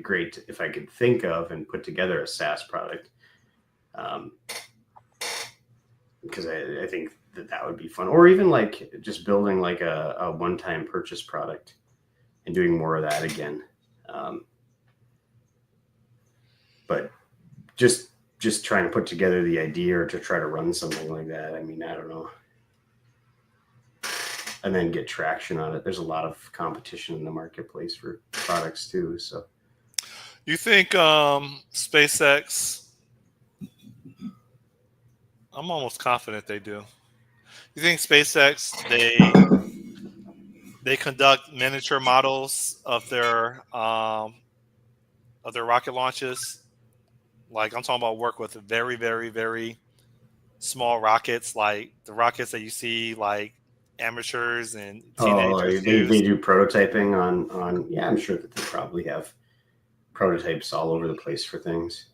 great if I could think of and put together a SaaS product because I think that would be fun. Or even like just building like a one-time purchase product and doing more of that again. Um, but just trying to put together the idea or to try to run something like that. I mean, I don't know. And then get traction on it. There's a lot of competition in the marketplace for products too. So You think SpaceX? I'm almost confident they do. You think SpaceX they conduct miniature models of their rocket launches? Like I'm talking about work with very very very small rockets, like the rockets that you see like amateurs and teenagers they use. do prototyping on yeah, I'm sure that they probably have prototypes all over the place for things.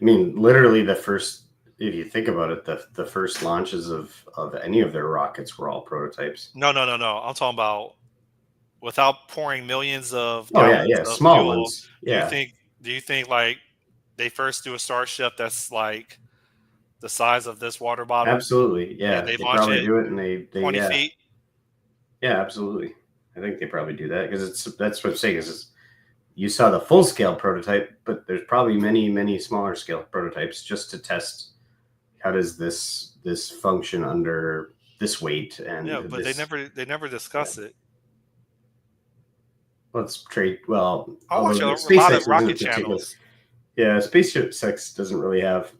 I mean, literally the first, if you think about it, the first launches of any of their rockets were all prototypes. No, no, no, no. I'm talking about without pouring millions of Oh yeah, gallons yeah, of small fuel. ones. Do you Yeah, think? Do you think like they first do a Starship that's like the size of this water bottle, absolutely. and Yeah, they they launch probably it do it, and they 20 yeah, feet? yeah, absolutely. I think they probably do that because that's what I'm saying is you saw the full scale prototype, but there's probably many smaller scale prototypes just to test how does this function under this weight and Yeah, but this. they never Yeah, discuss it. let's trade. Well, I watch although a the lot of SpaceX rocket isn't particular. channels. Yeah, spaceship sex doesn't really have.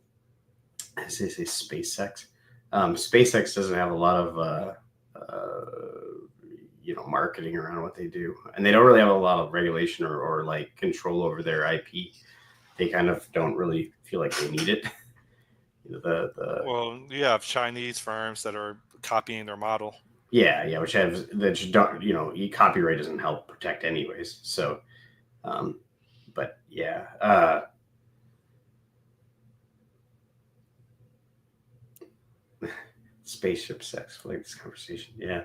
I say SpaceX. SpaceX doesn't have a lot of marketing around what they do, and they don't really have a lot of regulation or like control over their IP. They kind of don't really feel like they need it. The Well, you have Chinese firms that are copying their model. yeah, which have that you don't copyright doesn't help protect anyways. So, um, but yeah, spaceship sex. I like this conversation. Yeah,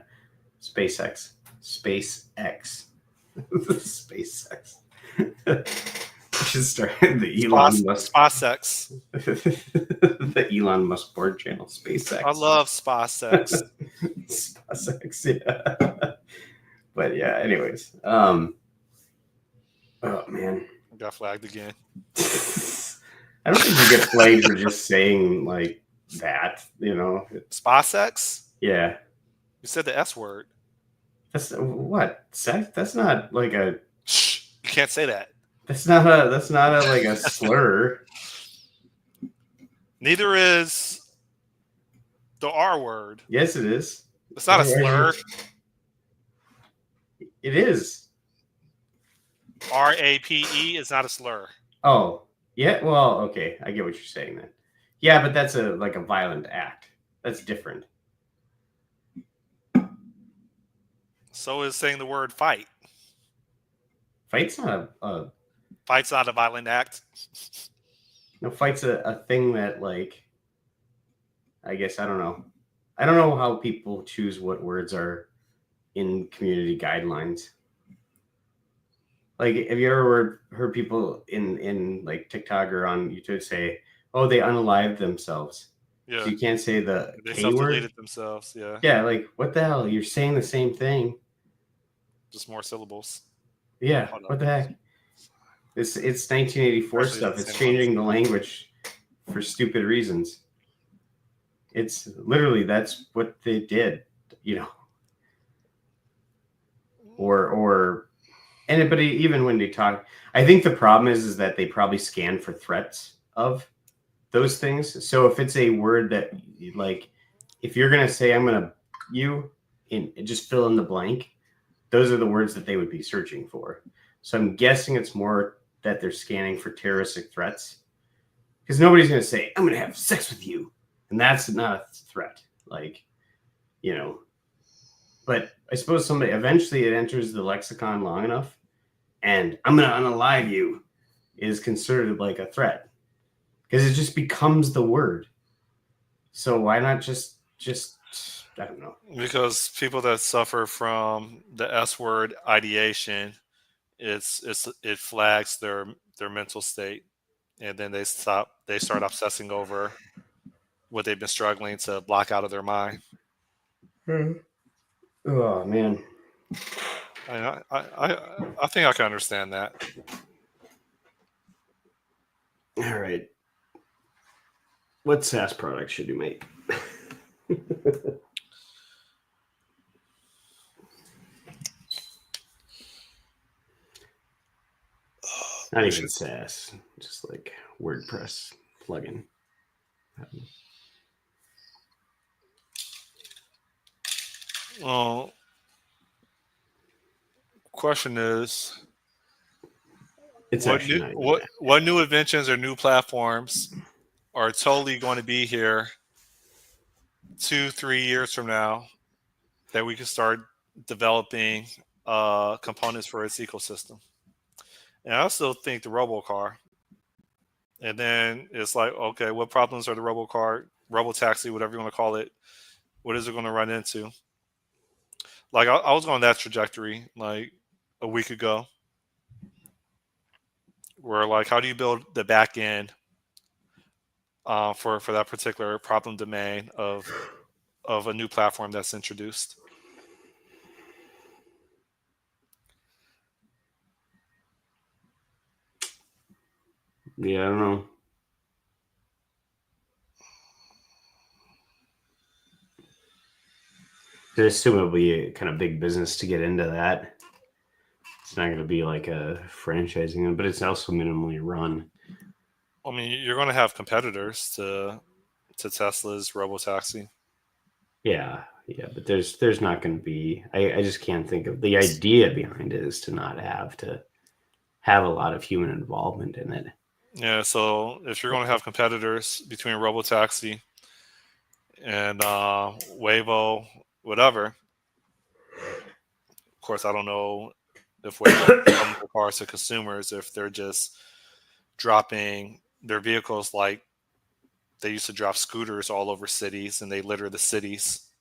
SpaceX, SpaceX, SpaceX. We should start the Elon Musk, SpaceX. the Elon Musk board channel, I SpaceX, love SpaceX. SpaceX. Yeah, but yeah. Anyways, oh man. Got flagged again. I don't think you get flagged for just saying like that. SpaceX? Yeah. You said the S word. That's what sex. That's not like a. Shh. You can't say that. That's not a. That's not a like a slur. Neither is the R word. Yes, it is. It's not a slur. It is. RAPE is not a slur. Oh, yeah. Well, okay. I get what you're saying then. Yeah, but that's like a violent act. That's different. So is saying the word fight. Fight's not a Fight's not a violent act. no. Fight's a thing that like. I guess I don't know. I don't know how people choose what words are in community guidelines. Like, have you ever heard people in like TikTok or on YouTube say, "Oh, they unalived themselves," because Yeah. you can't say the They K self word? deleted themselves. Yeah. Yeah, like what the hell? You're saying the same thing. Just more syllables. Yeah, Hold up. what the heck? It's 1984 Especially stuff. the It's same amount of changing the syllables. language for stupid reasons. It's literally that's what they did, you know. Or anybody even when they talk, I think the problem is that they probably scan for threats of those things. So if it's a word that like, if you're gonna say I'm gonna you in just fill in the blank, those are the words that they would be searching for. So I'm guessing it's more that they're scanning for terroristic threats because nobody's gonna say I'm gonna have sex with you, and that's not a threat. Like, you know. But I suppose somebody eventually it enters the lexicon long enough, and I'm gonna unalive you is considered like a threat because it just becomes the word. So why not just I don't know. Because people that suffer from the S word ideation, it flags their mental state, and then they start obsessing over what they've been struggling to block out of their mind. Oh man. I think I can understand that. All right. What SaaS product should you make? Not even SaaS, just like WordPress plugin. Well, question is, It's actually not even that. what new inventions or new platforms are totally going to be here 2-3 years from now that we can start developing components for its ecosystem? And I also think the robo car. And then it's like, okay, what problems are the robo car, robo taxi, whatever you want to call it? What is it going to run into? Like I was on that trajectory like a week ago, where like, how do you build the back end for that particular problem domain of a new platform that's introduced? Yeah, I don't know. I assume it'll be a kind of big business to get into that. It's not going to be like a franchising, but it's also minimally run. I mean, you're going to have competitors to Tesla's robotaxi. Yeah, but there's not going to be. I just can't think of the idea behind it is to not have a lot of human involvement in it. Yeah, so if you're going to have competitors between robotaxi and Waymo, whatever. Of course, I don't know if Waymo is selling their cars to consumers, if they're just dropping their vehicles like they used to drop scooters all over cities and they litter the cities.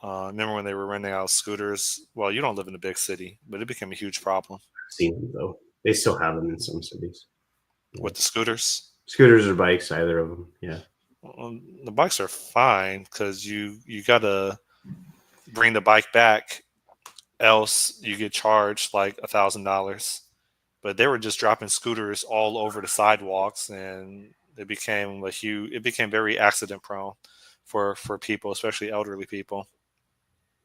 Remember when they were renting out scooters? Well, you don't live in a big city, but it became a huge problem. I've seen them though. They still have them in some cities. With the scooters? Scooters or bikes, either of them. Yeah. Well, the bikes are fine because you got to bring the bike back, else you get charged like $1,000. But they were just dropping scooters all over the sidewalks, and it became very accident prone for people, especially elderly people.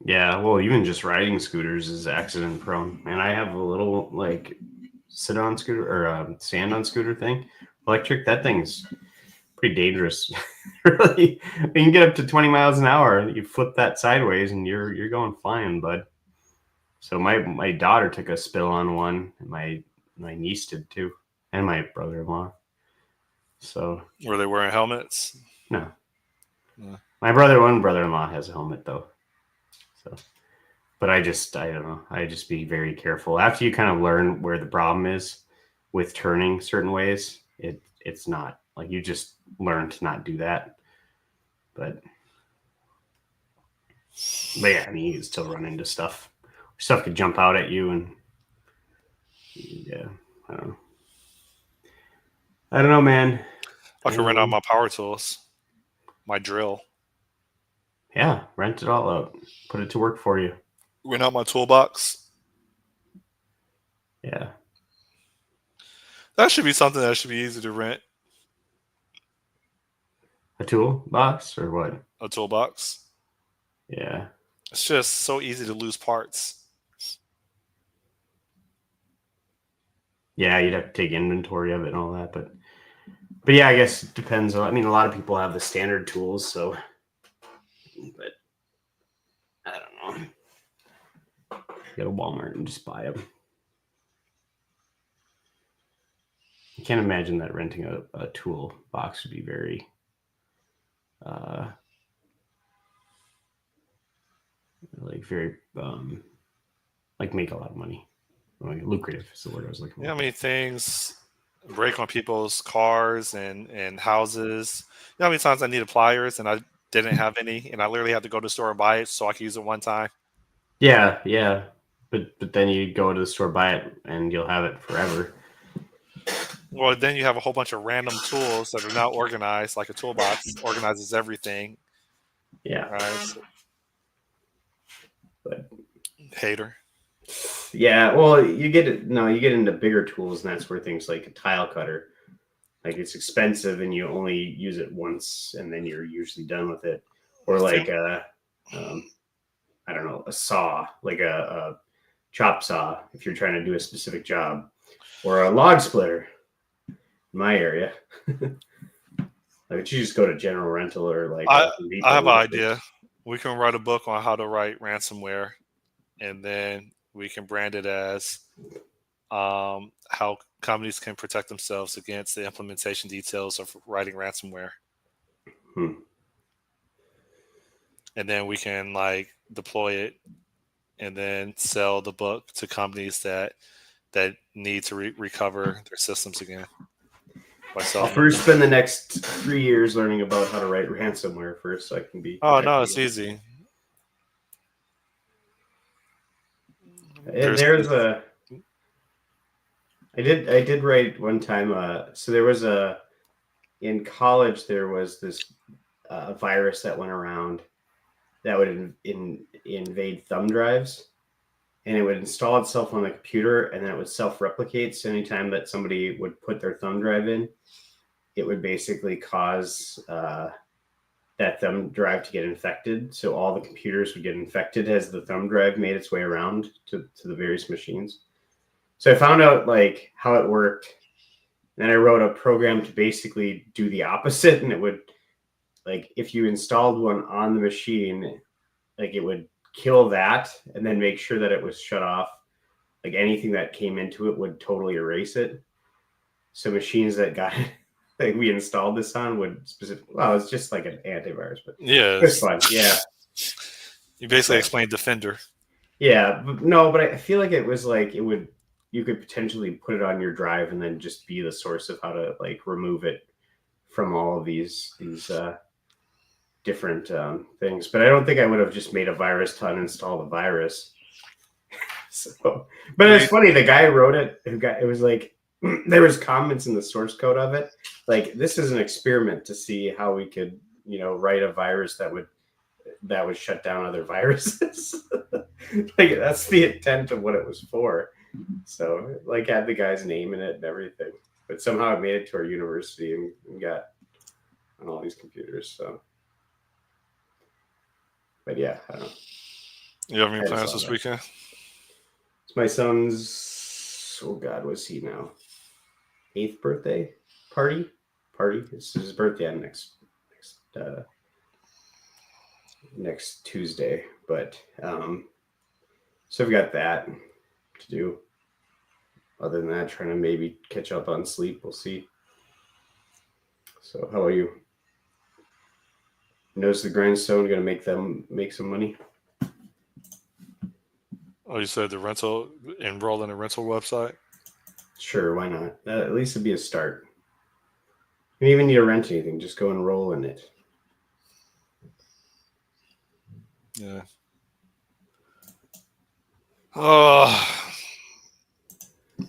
Yeah, well, even just riding scooters is accident prone. And I have a little like sit on scooter or stand on scooter thing, electric. That thing's pretty dangerous. Really, you can get up to 20 miles an hour. You flip that sideways, and you're going flying, bud. So my daughter took a spill on one, and my niece did too, and my brother-in-law. So Were they wearing helmets? no, Yeah. my brother-in-law has a helmet though. So, but I don't know. I just be very careful after you kind of learn where the problem is with turning certain ways. It's not like you just learn to not do that. But yeah, I mean, you can still run into stuff. Stuff could jump out at you, and yeah, I don't know, man. I could rent out my power tools, my drill. Yeah, rent it all out. Put it to work for you. Rent out my toolbox. Yeah. That should be something that should be easy to rent. A tool box or what? A toolbox. Yeah. It's just so easy to lose parts. Yeah, you'd have to take inventory of it and all that, but yeah, I guess it depends. I mean, a lot of people have the standard tools, so, but I don't know. Go to Walmart and just buy them. I can't imagine that renting a tool box would be very, make a lot of money. Like, lucrative is the word I was looking for. You know how many things break on people's cars and houses? You know how many times I needed pliers and I didn't have any, and I literally had to go to the store and buy it so I could use it one time? Yeah. But then you go to the store, buy it, and you'll have it forever. Well, then you have a whole bunch of random tools that are not organized, like a toolbox organizes everything. Yeah. Right? So, But hater. yeah, well, you get into bigger tools, and that's where things like a tile cutter, like it's expensive, and you only use it once, and then you're usually done with it. Or like I don't know, a saw, like a chop saw, if you're trying to do a specific job, or a log splitter. In my area, like you just go to General Rental or like a I Home I Depot have or an whatever. idea. We can write a book on how to write ransomware, and then we can brand it as how companies can protect themselves against the implementation details of writing ransomware, Hmm. and then we can like deploy it, and then sell the book to companies that need to recover their systems again by I'll selling them. first spend the next 3 years learning about how to write ransomware first, so I can be Oh no, protected it's against it. easy. There's There's a I did write one time. So there was in college there was this virus that went around that would invade thumb drives, and it would install itself on the computer, and then it would self-replicate. So anytime that somebody would put their thumb drive in, it would basically cause that thumb drive to get infected. So all the computers would get infected as the thumb drive made its way around to the various machines. So I found out like how it worked. And then I wrote a program to basically do the opposite. And it would, like, if you installed one on the machine, like it would kill that and then make sure that it was shut off. Like anything that came into it would totally erase it. So machines that got like we installed this on would specifically, well, it's just like an antivirus, but it was yes. fun. Yeah. You basically But explained Defender. yeah, no, but I feel like it was like you could potentially put it on your drive and then just be the source of how to like remove it from all of these different things. But I don't think I would have just made a virus to uninstall the virus. So, but it's funny. The guy who wrote it, it was like there was comments in the source code of it. Like this is an experiment to see how we could, write a virus that would shut down other viruses. Like that's the intent of what it was for. So like had the guy's name in it and everything. But somehow it made it to our university and got on all these computers. So but yeah, I don't know. You have any I just plans saw this that. weekend? It's my son's, oh God, what's he now? 8th birthday party? It's his birthday on next Tuesday. But so we've got that to do. Other than that, trying to maybe catch up on sleep. We'll see. So how about you? Knows the grindstone gonna make them make some money? Oh, you said enroll in a rental website? Sure, why not? At least it'd be a start. You don't even need to rent anything, just go enroll in it. Yeah. Oh,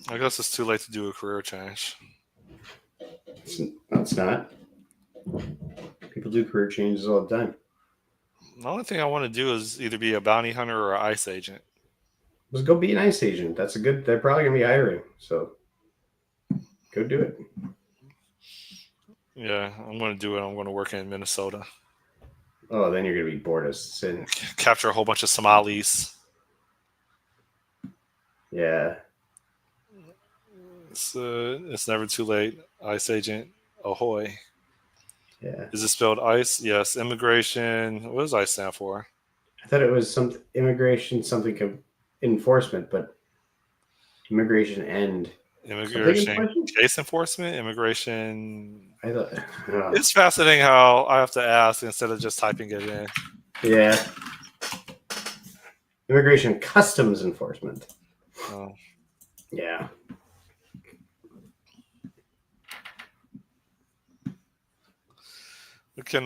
I guess it's too late to do a career change. It's not. People do career changes all the time. The only thing I want to do is either be a bounty hunter or an ICE agent. Let's go be an ICE agent. That's a good. They're probably gonna be hiring, so go do it. Yeah, I'm going to do it. I'm going to work in Minnesota. Oh, then you're gonna be bored as sin. Capture a whole bunch of Somalis. Yeah. It's never too late. ICE agent, ahoy. Yeah. Is it spelled ICE? Yes. Immigration. What does ICE stand for? I thought it was some immigration, enforcement, but immigration and something Immigration enforcement. case enforcement. Immigration. I thought. Oh, It's fascinating how I have to ask instead of just typing it in. yeah. Immigration customs enforcement. Oh. Yeah. We can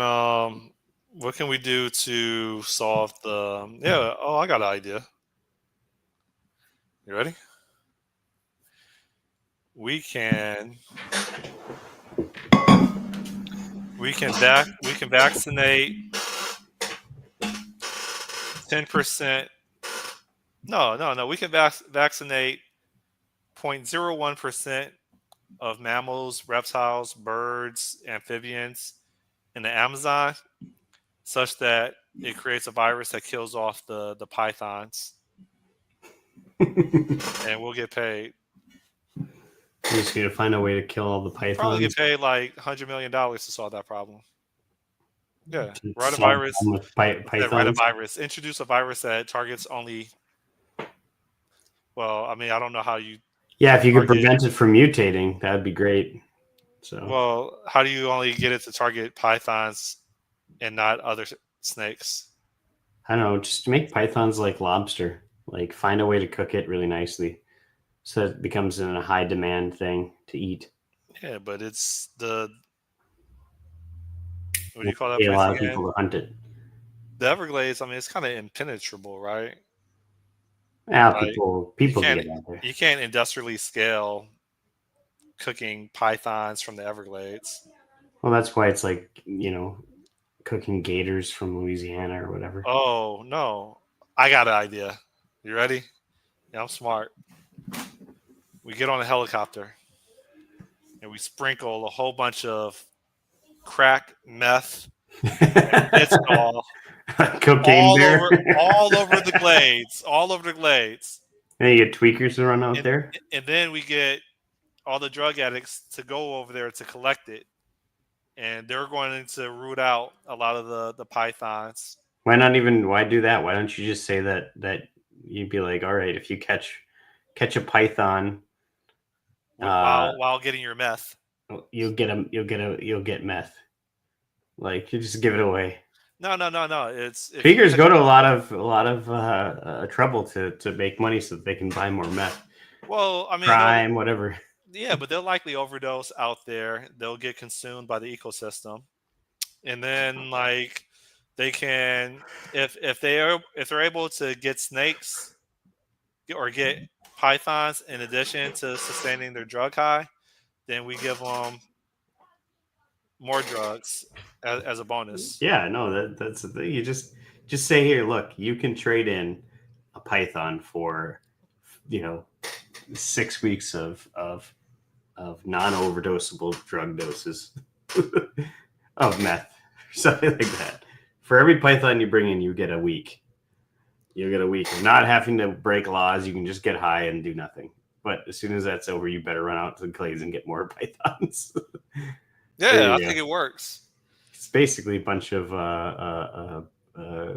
what can we do to solve the yeah, oh I got an idea. You ready? we can we can vaccinate 10%. No. We can vaccinate 0.01% of mammals, reptiles, birds, amphibians in the Amazon, such that it creates a virus that kills off the pythons, and we'll get paid. You just need to find a way to kill all the Probably get pythons. paid like $100 million to solve that problem. Yeah, To write a solve the virus. problem with Write a pythons. virus. Introduce a virus that targets only. Well, I mean, I don't know how you Yeah, if you could target. prevent it from mutating, that'd be great. So Well, how do you only get it to target pythons and not other snakes? I don't know, just make pythons like lobster. Like find a way to cook it really nicely so that it becomes a high demand thing to eat. Yeah, but it's the what do you call that Pay a place lot of again? people to hunt it. The Everglades. I mean, it's kind of impenetrable, right? Yeah, Like you people can can't get out there. you can't industrially scale cooking pythons from the Everglades. Well, that's why it's like, cooking gators from Louisiana or whatever. Oh no, I got an idea. You ready? Yeah, I'm smart. We get on a helicopter and we sprinkle a whole bunch of crack, meth, Pitstall Cocaine bear. all over the glades, all over the glades, And you get tweakers to run out and there. and then we get all the drug addicts to go over there to collect it, and they're going to root out a lot of the pythons. Why do that? Why don't you just say that you'd be like, all right, if you catch a python, uh, While getting your meth. you'll get meth. Like you just give it away. No. It's if you Tweakers catch. go to a lot of trouble to make money so that they can buy more meth, Well, I mean, crime, whatever. yeah, but they'll likely overdose out there. They'll get consumed by the ecosystem, and then like they can, if they're able to get snakes or get pythons in addition to sustaining their drug high, then we give them more drugs as a bonus. Yeah, no, that's the thing. You just say here, look, you can trade in a python for, you know, 6 weeks of non-overdosable drug doses of meth, something like that. For every python you bring in, you get a week. You get a week of not having to break laws. You can just get high and do nothing. But as soon as that's over, you better run out to the glades and get more pythons. There Yeah, I you go. think it works. It's basically a bunch of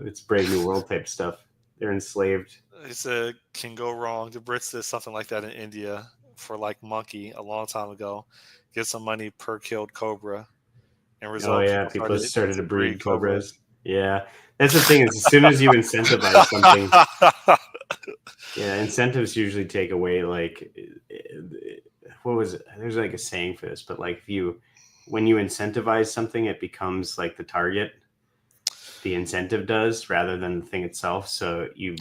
it's Brave New World type stuff. They're enslaved. It's a can go wrong. The Brits did something like that in India for like monkey a long time ago. Get some money per killed cobra, and Oh result yeah, people people started started to to breed breed cobras. cobras. Yeah, that's the thing is as soon as you incentivize something, yeah, incentives usually take away like what was it? There's like a saying for this, but like when you incentivize something, it becomes like the target. The incentive does rather than the thing itself. So you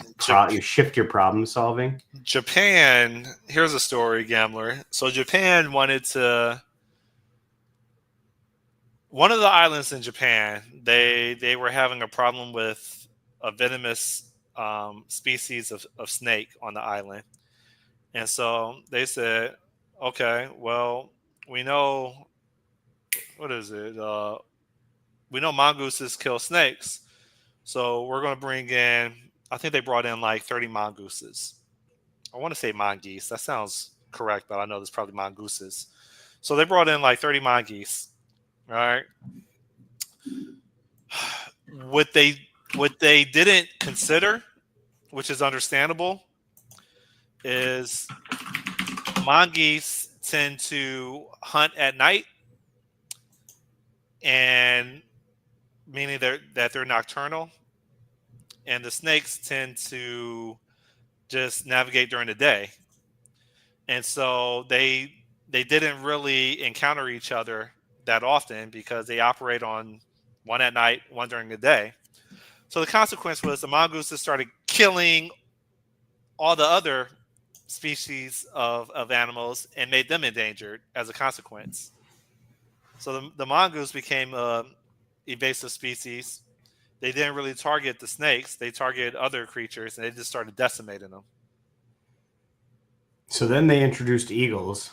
shift your problem solving. Japan. Here's a story, gambler. So Japan wanted to. One of the islands in Japan, they were having a problem with a venomous species of snake on the island, and so they said, "Okay, well, we know what is it? We know mongooses kill snakes, so we're going to bring in. I think they brought in like 30 mongooses. I want to say mongoose. That sounds correct, but I know there's probably mongooses. So they brought in like 30 mongoose. All right. What they didn't consider, which is understandable, is mongoose tend to hunt at night, and meaning they're nocturnal, and the snakes tend to just navigate during the day, and so they didn't really encounter each other that often because they operate on one at night, one during the day. So the consequence was the mongooses started killing all the other species of animals and made them endangered as a consequence. So the mongoose became a invasive species. They didn't really target the snakes; they targeted other creatures, and they just started decimating them. So then they introduced eagles,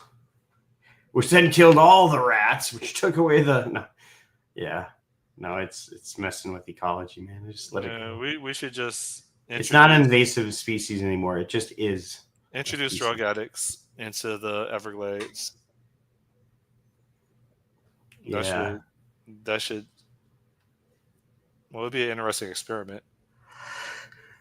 which then killed all the rats, which took away the. No, yeah, no, it's messing with ecology, man. Just let it go. We should just It's not an introduce invasive species anymore. It just is a introduce species. drug addicts into the Everglades. That Yeah, should that should well, it'd be an interesting experiment.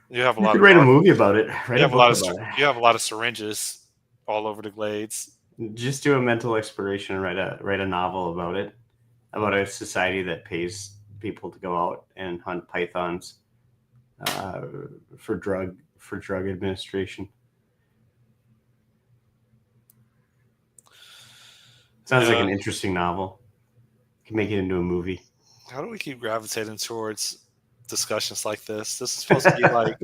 You have a you lot could of write a movie about it. Write you a have a lot book of about you have a lot of syringes all over the glades. it. Just do a mental exploration and write a novel about a society that pays people to go out and hunt pythons uh, for drug administration. Sounds like Yeah. an interesting novel. You can make it into a movie. How do we keep gravitating towards discussions like this? This is supposed to be like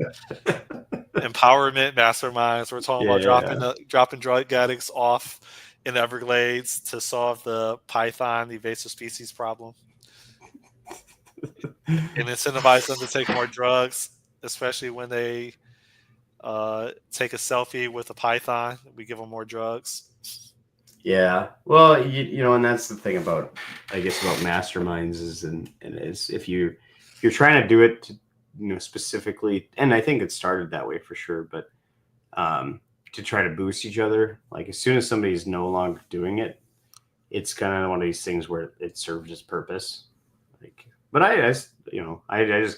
empowerment masterminds. We're talking about Yeah. dropping drug addicts off in the Everglades to solve the python, the invasive species problem, and incentivize them to take more drugs, especially when they take a selfie with a python. We give them more drugs. Yeah. Well, and that's the thing about, I guess, about masterminds is if you're trying to do it to, specifically, and I think it started that way for sure, but to try to boost each other, like as soon as somebody's no longer doing it, it's kind of one of these things where it serves its purpose. Like, but I just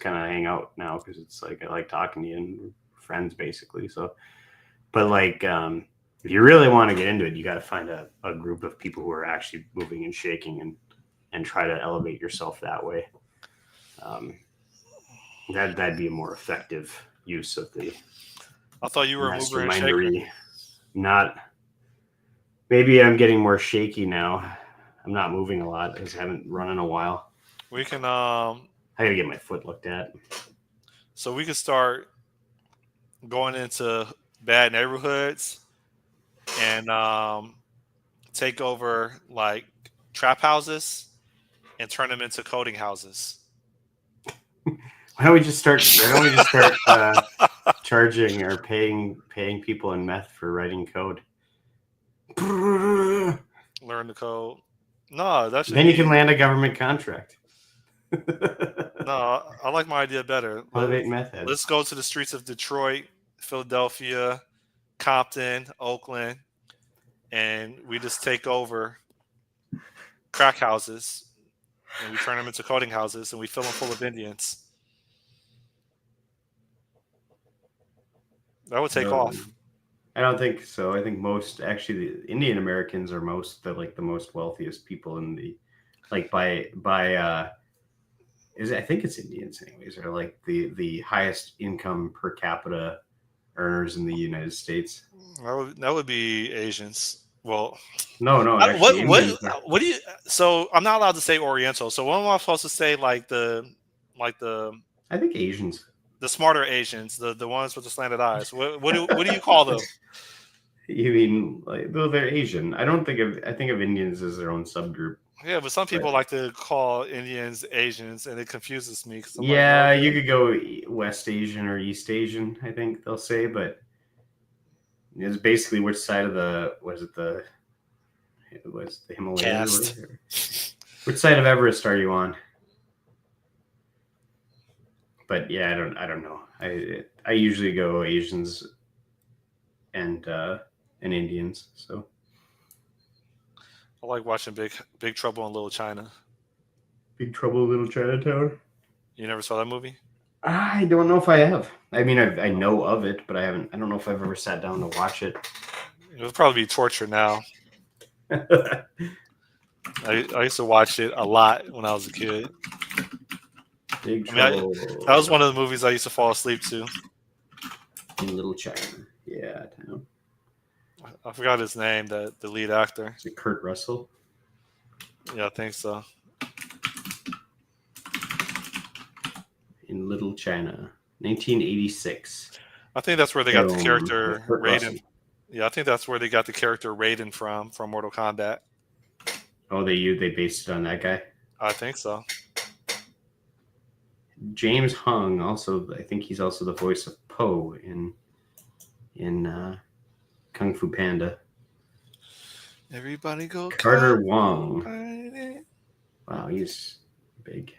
kind of hang out now because it's like I like talking to you and we're friends basically. So, but like, if you really want to get into it, you got to find a group of people who are actually moving and shaking and try to elevate yourself that way. Um, that'd be a more effective use of the I thought you were a mover and shaker. mastermindery. Not maybe I'm getting more shaky now. I'm not moving a lot because I haven't run in a while. We can I gotta get my foot looked at. so we could start going into bad neighborhoods and take over like trap houses and turn them into coding houses. Why don't we just start charging or paying people in meth for writing code? Learn the code. No, that should Then be. you can land a government contract. No, I like my idea better. Elevate meth heads. Let's go to the streets of Detroit, Philadelphia, Compton, Oakland, and we just take over crack houses and we turn them into coding houses and we fill them full of Indians. That would take off. I don't think so. I think the Indian Americans are the most wealthiest people in the by I think it's Indians anyways, are like the highest income per capita earners in the United States. That would be Asians. Well, no, actually, what do you? So I'm not allowed to say Oriental. So what am I supposed to say? Like the I think Asians. The smarter Asians, the ones with the slanted eyes. What do you call them? You mean though they're Asian? I think of Indians as their own subgroup. Yeah, but some people like to call Indians Asians, and it confuses me. Yeah, you could go West Asian or East Asian. I think they'll say, but it's basically which side of the Himalayas? Which side of Everest are you on? But yeah, I don't know. I usually go Asians and Indians. So I like watching Big Trouble in Little China. Big Trouble in Little Chinatown. You never saw that movie? I don't know if I have. I mean, I know of it, but I haven't. I don't know if I've ever sat down to watch it. It would probably be torture now. I used to watch it a lot when I was a kid. Big Trouble. That was one of the movies I used to fall asleep to. In Little China. Yeah. I forgot his name, the lead actor. Is it Kurt Russell? Yeah, I think so. In Little China, 1986. I think that's where they got the character Raiden. Yeah, I think that's where they got the character Raiden from Mortal Kombat. Oh, they based it on that guy. I think so. James Hung also, I think he's also the voice of Po in Kung Fu Panda. Everybody go Carter Kung Fu Wong. fighting. Wow, he's big.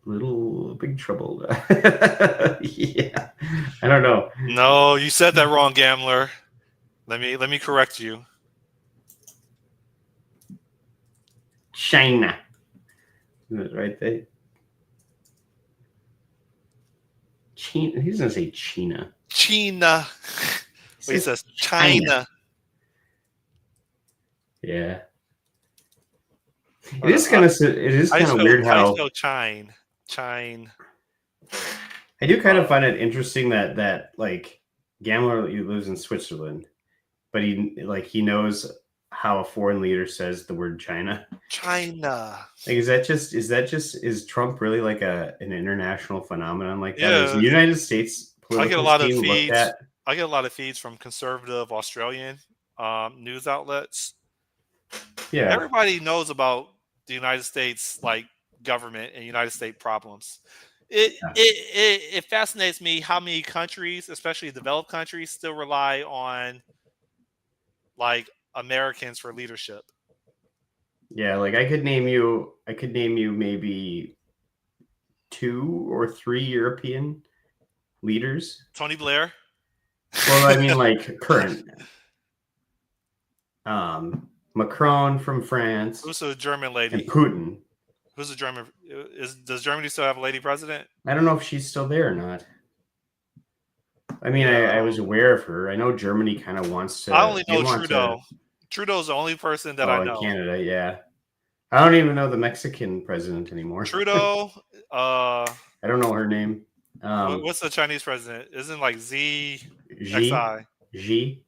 Little Big Trouble. Yeah, I don't know. No, you said that wrong, gambler. Let me correct you. China. Right there. China. He's gonna say China. China. He says China. Yeah. It is kind of weird How you how spell Chine? Chine. I do kind of find it interesting that like Gambler he lives in Switzerland, but he knows how a foreign leader says the word China. China. Like, is Trump really like an international phenomenon like that? Yeah. Is the United States I get a political lot of scene looked feeds. at? I get a lot of feeds from conservative Australian news outlets. Yeah. Everybody knows about the United States like government and United States problems. It fascinates me how many countries, especially developed countries, still rely on like Americans for leadership. Yeah, like I could name you maybe 2 or 3 European leaders. Tony Blair. Well, I mean like current. Macron from France. Who's a German lady? And Putin. Who's a German? Does Germany still have a lady president? I don't know if she's still there or not. I mean, I was aware of her. I know Germany kind of wants to. I only know Trudeau. Trudeau's the only person that I know. In Canada, yeah. I don't even know the Mexican president anymore. Trudeau. I don't know her name. What's the Chinese president? Isn't like Xi. Xi.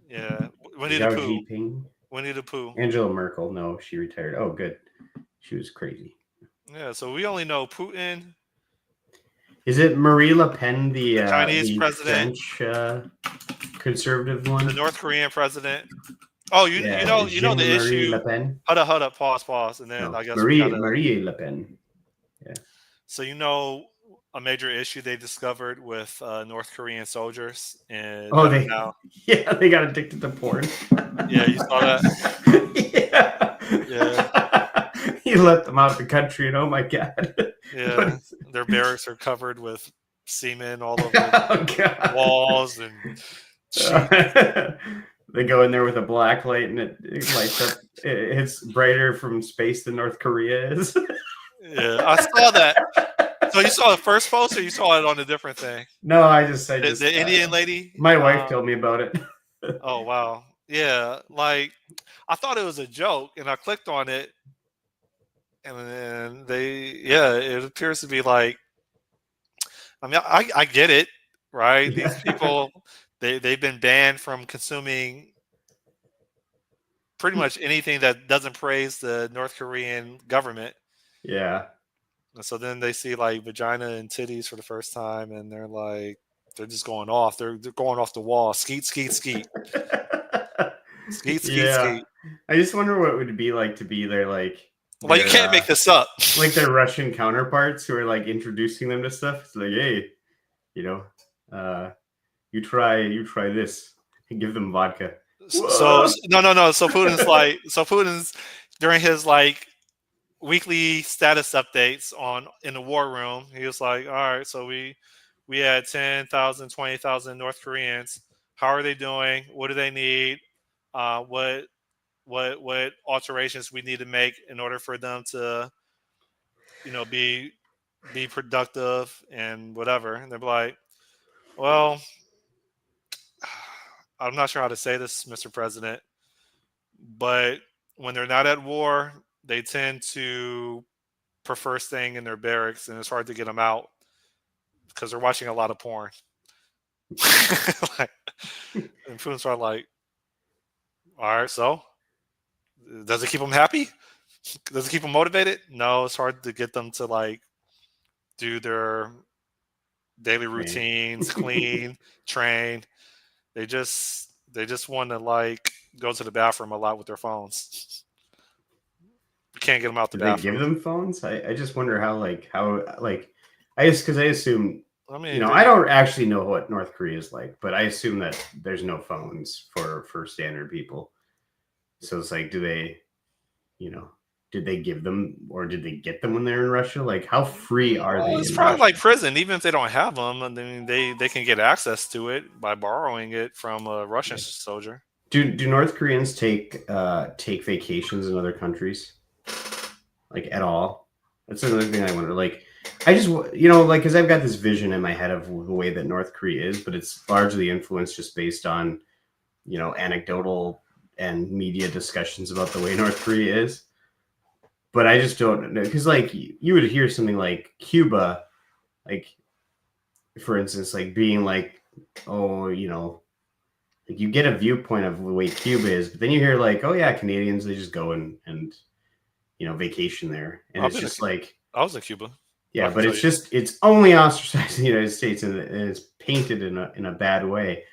Yeah. Winnie the Pooh. Winnie the Pooh. Angela Merkel. No, she retired. Oh, good. She was crazy. Yeah. So we only know Putin. Is it Marie Le Pen, the Chinese president, French conservative one? the North Korean president. Oh, you know the issue. Le Pen. Hold up, pause, and then I guess Marie Le Pen. Yeah. So you know a major issue they discovered with North Korean soldiers, and they got addicted to porn. Yeah, you saw that. Yeah. He let them out of the country, and oh my god. Yeah, their barracks are covered with semen all over the walls, and they go in there with a black light, and it lights up. It's brighter from space than North Korea is. Yeah, I saw that. So you saw the first post, or you saw it on a different thing? No, I just the Indian lady. My wife told me about it. Oh wow, yeah. Like I thought it was a joke, and I clicked on it. And then it appears to be like, I mean, I get it, right? Yeah. These people, they've been banned from consuming pretty much anything that doesn't praise the North Korean government. Yeah. And so then they see like vagina and titties for the first time, and they're just going off. They're going off the wall. Skeet, skeet, skeet. Skeet, skeet, skeet. I just wonder what it would be like to be there, like. Well, you can't make this up. Like their Russian counterparts who are like introducing them to stuff. It's like, hey, you try this, and give them vodka. So no. So Putin's during his like weekly status updates in the war room, he was like, all right, so we had 10,000, 20,000 North Koreans. How are they doing? What do they need? What alterations we need to make in order for them to, be productive and whatever. And they're like, well, I'm not sure how to say this, Mr. President, but when they're not at war, they tend to prefer staying in their barracks, and it's hard to get them out because they're watching a lot of porn. And Putin's are like, all right, so does it keep them happy? Does it keep them motivated? No, it's hard to get them to like do their daily routines, clean, train. They just want to like go to the bathroom a lot with their phones. You can't get them out the Do they give bathroom. them phones? I just wonder how I just because I assume I mean, I don't actually know what North Korea is like, but I assume that there's no phones for standard people. So it's like, do they, did they give them or did they get them when they're in Russia? Like, how free are they it's in probably Russia? like prison. Even if they don't have them, I mean, they can get access to it by borrowing it from a Russian soldier. Do North Koreans take vacations in other countries, like at all? That's another thing I wonder. Like, I just like because I've got this vision in my head of the way that North Korea is, but it's largely influenced just based on anecdotal and media discussions about the way North Korea is. But I just don't know because like you would hear something like Cuba, like for instance, like being like, oh, like you get a viewpoint of the way Cuba is, but then you hear like, oh yeah, Canadians they just go and vacation there, and I've it's been just like, I was in Cuba. I yeah, can but tell it's you. just it's only ostracized in the United States, and it's painted in a bad way.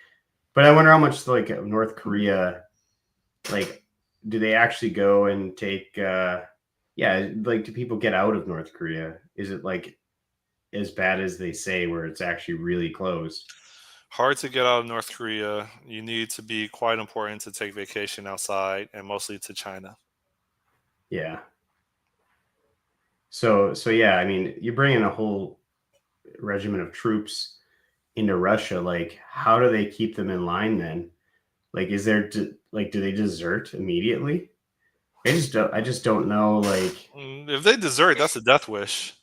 But I wonder how much like North Korea, like, do they actually go and take? Yeah, like, do people get out of North Korea? Is it like as bad as they say, where it's actually really closed? Hard to get out of North Korea. You need to be quite important to take vacation outside, and mostly to China. Yeah. So yeah, I mean, you bring in a whole regiment of troops into Russia. Like, how do they keep them in line then? Like, do they desert immediately? I just don't know. Like, If they desert, that's a death wish.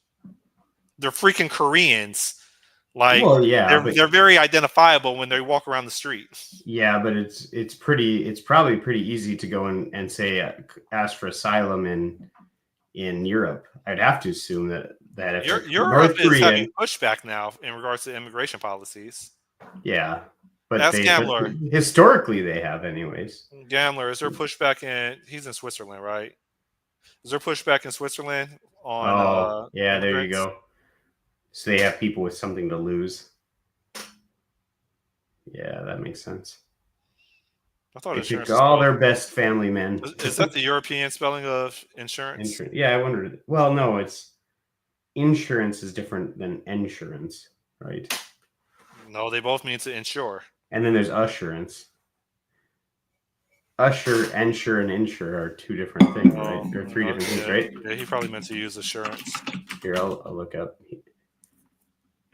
They're freaking Koreans. Like well, yeah, they're very identifiable when they walk around the street. but it's probably pretty easy to go and say ask for asylum in Europe. I'd have to assume that if a Europe North is having Korean, pushback now in regards to immigration policies. yeah, but Ask but Gambler. historically they have anyways. Gambler, is there pushback in? He's in Switzerland, right? Is there pushback in Switzerland on Oh, yeah, there you immigrants? go. So they have people with something to lose. Yeah, that makes sense. I thought They took insurance was all spelled. their best family men. Is that the European spelling of insurance? Yeah, I wondered. Well, no, it's insurance is different than insurance, right? No, they both mean to insure. And then there's assurance. Usher, ensure, and insure are two different things, right? Oh, Or three different things, yeah, right? yeah. He probably meant to use assurance. Here, I'll look up.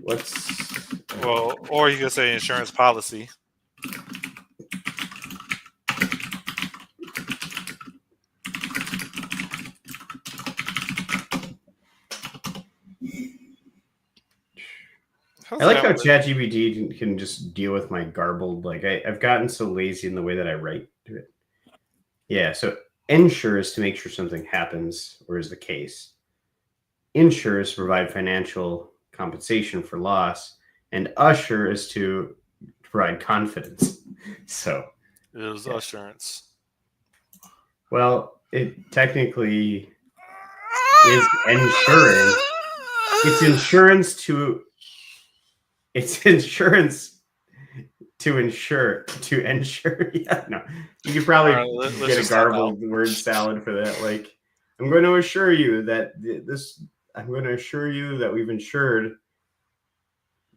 What's Well, or you could say insurance policy. I like how ChatGPT can just deal with my garbled. Like I've gotten so lazy in the way that I write to it. Yeah, so ensure is to make sure something happens or is the case. Insure is to provide financial compensation for loss, and usher is to provide confidence. So, It was yeah. assurance. Well, it technically is ensuring. It's insurance to. It's insurance to ensure. Yeah, no, you could All probably right, let's get a just tap out. garbled word salad for that. Like, I'm going to assure you that this. I'm going to assure you that we've insured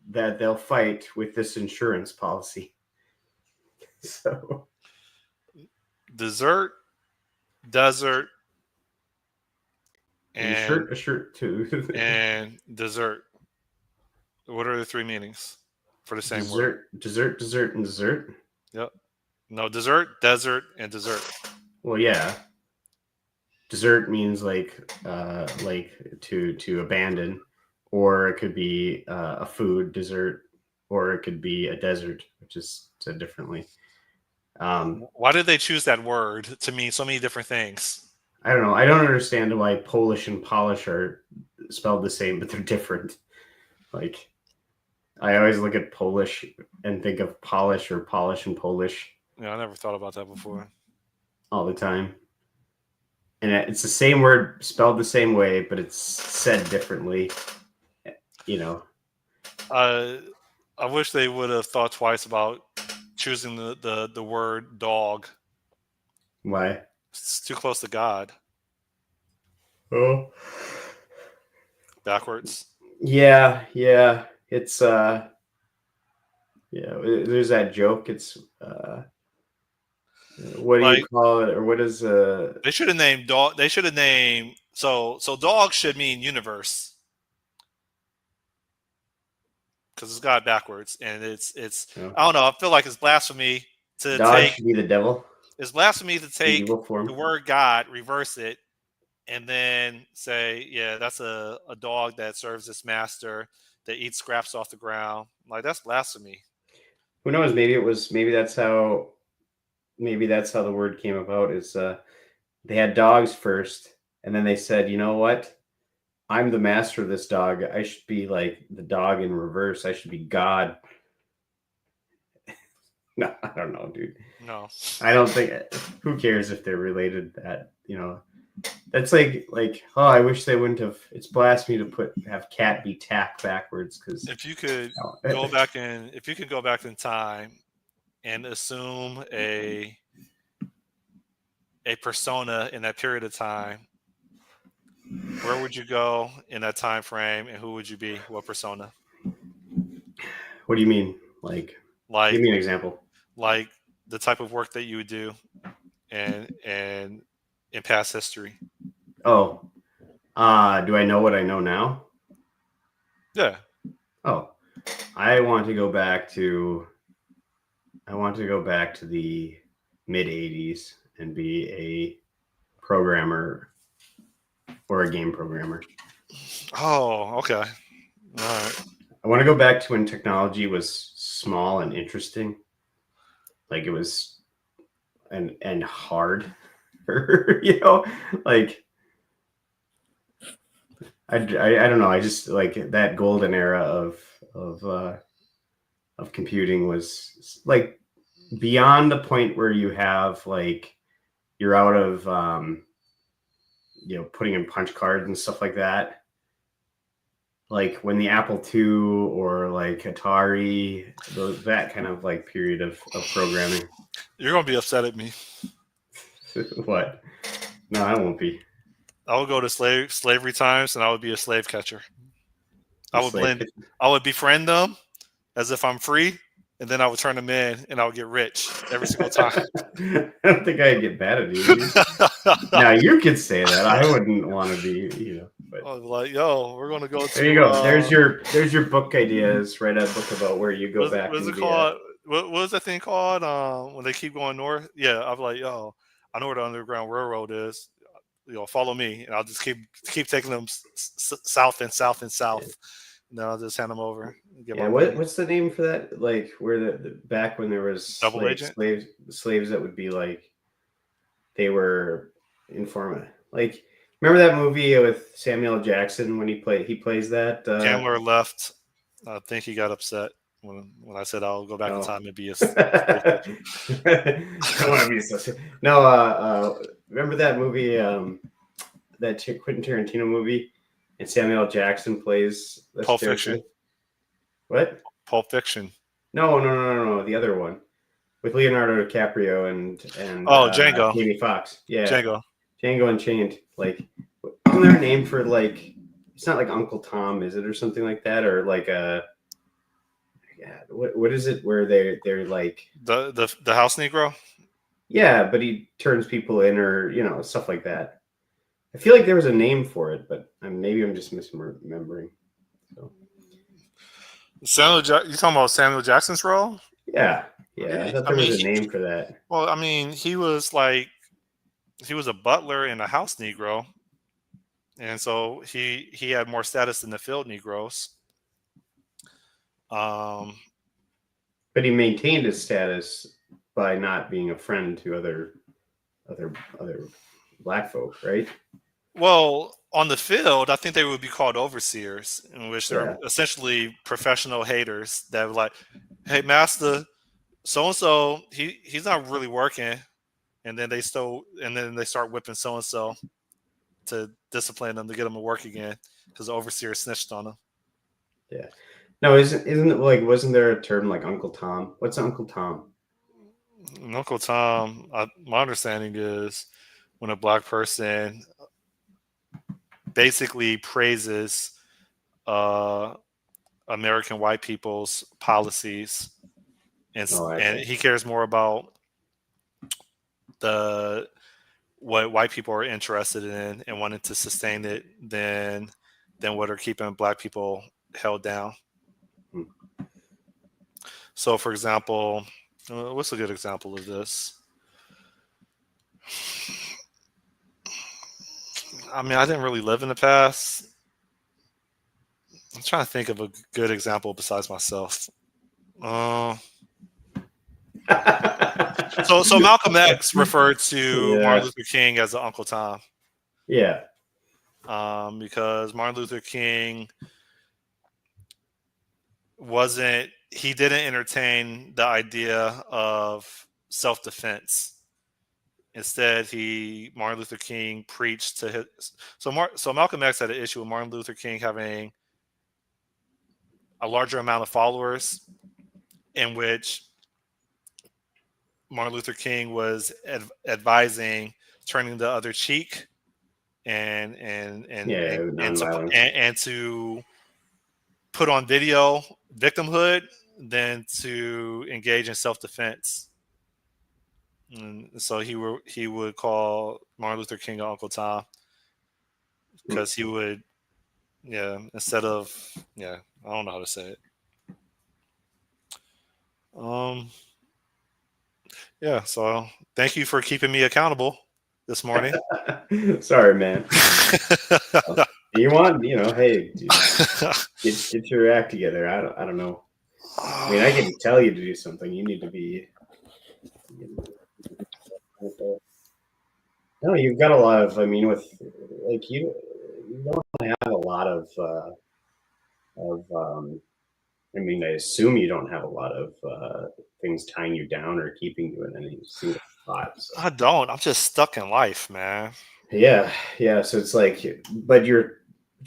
that they'll fight with this insurance policy. So Dessert, desert, and a shirt too. and dessert. What are the three meanings for the same word? dessert, and dessert. Yep. No, dessert, desert, and dessert. Well, yeah. Dessert means like to abandon, or it could be a food dessert, or it could be a desert, which is said differently. Why did they choose that word to mean so many different things? I don't know. I don't understand why Polish and Polish are spelled the same, but they're different. Like, I always look at Polish and think of polish or polish and Polish Yeah, I never thought about that before. all the time. And it's the same word spelled the same way, but it's said differently. I wish they would have thought twice about choosing the word dog. Why? It's too close to God. Oh. Backwards. Yeah, yeah. It's yeah, there's that joke. It's what do you Like call it, or what is they should have named dog. They should have named so dog should mean universe because it's God backwards, and it's you know, I don't know. I feel like it's blasphemy to dog take should be the devil, it's blasphemy to the take evil the form. word God, reverse it, and then say, yeah, that's a dog that serves its master that eats scraps off the ground. Like that's blasphemy. Who knows? Maybe that's how the word came about. Is they had dogs first, and then they said, you know what? I'm the master of this dog. I should be like the dog in reverse. I should be God. No, I don't know, dude. No. I don't think. Who cares if they're related? That that's like oh, I wish they wouldn't have. It's blasphemy to have cat be tack backwards because If you could if you could go back in time and assume a persona in that period of time, where would you go in that time frame, and who would you be? What persona? What do you mean? Like, give Like me an example. like the type of work that you would do, and in past history. Oh, do I know what I know now? Yeah. Oh, I want to go back to. I want to go back to the mid '80s and be a programmer or a game programmer. Oh, okay. All right. I want to go back to when technology was small and interesting, like it was and hard, like I don't know. I just like that golden era of uh, of computing was like beyond the point where you have like you're out of putting in punch cards and stuff like that. Like when the Apple II or like Atari, that kind of like period of programming. You're gonna be upset at me. What? No, I won't be. I would go to slavery times, and I would be a slave catcher. I The would slave blend. I would befriend them as if I'm free, and then I would turn them in, and I would get rich every single time. I don't think I'd get bad at you. Now you could say that. I wouldn't want to be. But I was like, "Yo, we're gonna go there you to go. There's your book ideas. Write a book about where you go back what's and it be a. called? What is that thing called? When they keep going north? Yeah, I'm like, yo, I know where the Underground Railroad is. Follow me, and I'll just keep taking them south and south and Yeah. south. And then I'll just hand them over and get Yeah, my money. what's the name for that? Like where the back when there was Double agent. slaves that would be like they were informant. Like remember that movie with Samuel L. Jackson when he plays that Candler left. I think he got upset when I said I'll go back in oh. time and be a slave catcher. I want to be so no remember that movie that Quentin Tarantino movie and Samuel L. Jackson plays this Pulp character. Fiction. What? Pulp Fiction. No, the other one with Leonardo DiCaprio and Django. Jamie Foxx. Yeah, Django. Django Unchained. Like, isn't there a name for like? It's not like Uncle Tom, is it, or something like that, or like a? Yeah, what is it where they're like The house Negro. yeah, but he turns people in or stuff like that. I feel like there was a name for it, but maybe I'm just misremembering. So You talking about Samuel Jackson's role? yeah, Yeah, I thought I there was mean, a name for that. well, I mean, he was a butler and a house Negro, and so he had more status than the field Negroes. Um, But he maintained his status by not being a friend to other black folk, right? well, on the field, I think they would be called overseers, in which they're Yeah. essentially professional haters that were like, "Hey, master, so and so, he's not really working," and then they start whipping so and so to discipline them to get them to work again because the overseer snitched on them. Yeah. No, isn't it like wasn't there a term like Uncle Tom? What's Uncle Tom? Uncle Tom, my understanding is when a black person basically praises uh, American white people's policies, Oh, and okay. he cares more about the what white people are interested in and wanting to sustain it than what are keeping black people held down. Hmm. So, for example, what's a good example of this? I mean, I didn't really live in the past. I'm trying to think of a good example besides myself. Uh, so Malcolm X referred to Martin Yeah. Luther King as the Uncle Tom, Yeah. because Martin Luther King wasn't he didn't entertain the idea of self-defense. Instead, he Martin Luther King preached to his so Malcolm X had an issue with Martin Luther King having a larger amount of followers, in which Martin Luther King was advising turning the other cheek Yeah. Nonviolence. and to put on video victimhood than to engage in self defense. So he would call Martin Luther King Uncle Tom Hmm. because he would, yeah, instead of, yeah, I don't know how to say it. Um yeah, so thank you for keeping me accountable this morning. Sorry, man. You want, hey, dude, get your act together. I don't know. I mean, I can tell you to do something. You need to be. No, you've got a lot of. I mean, with like you don't have a lot of. I mean, I assume you don't have a lot of things tying you down or keeping you in any single spot. So. I don't. I'm just stuck in life, man. Yeah, yeah. So it's like, but you're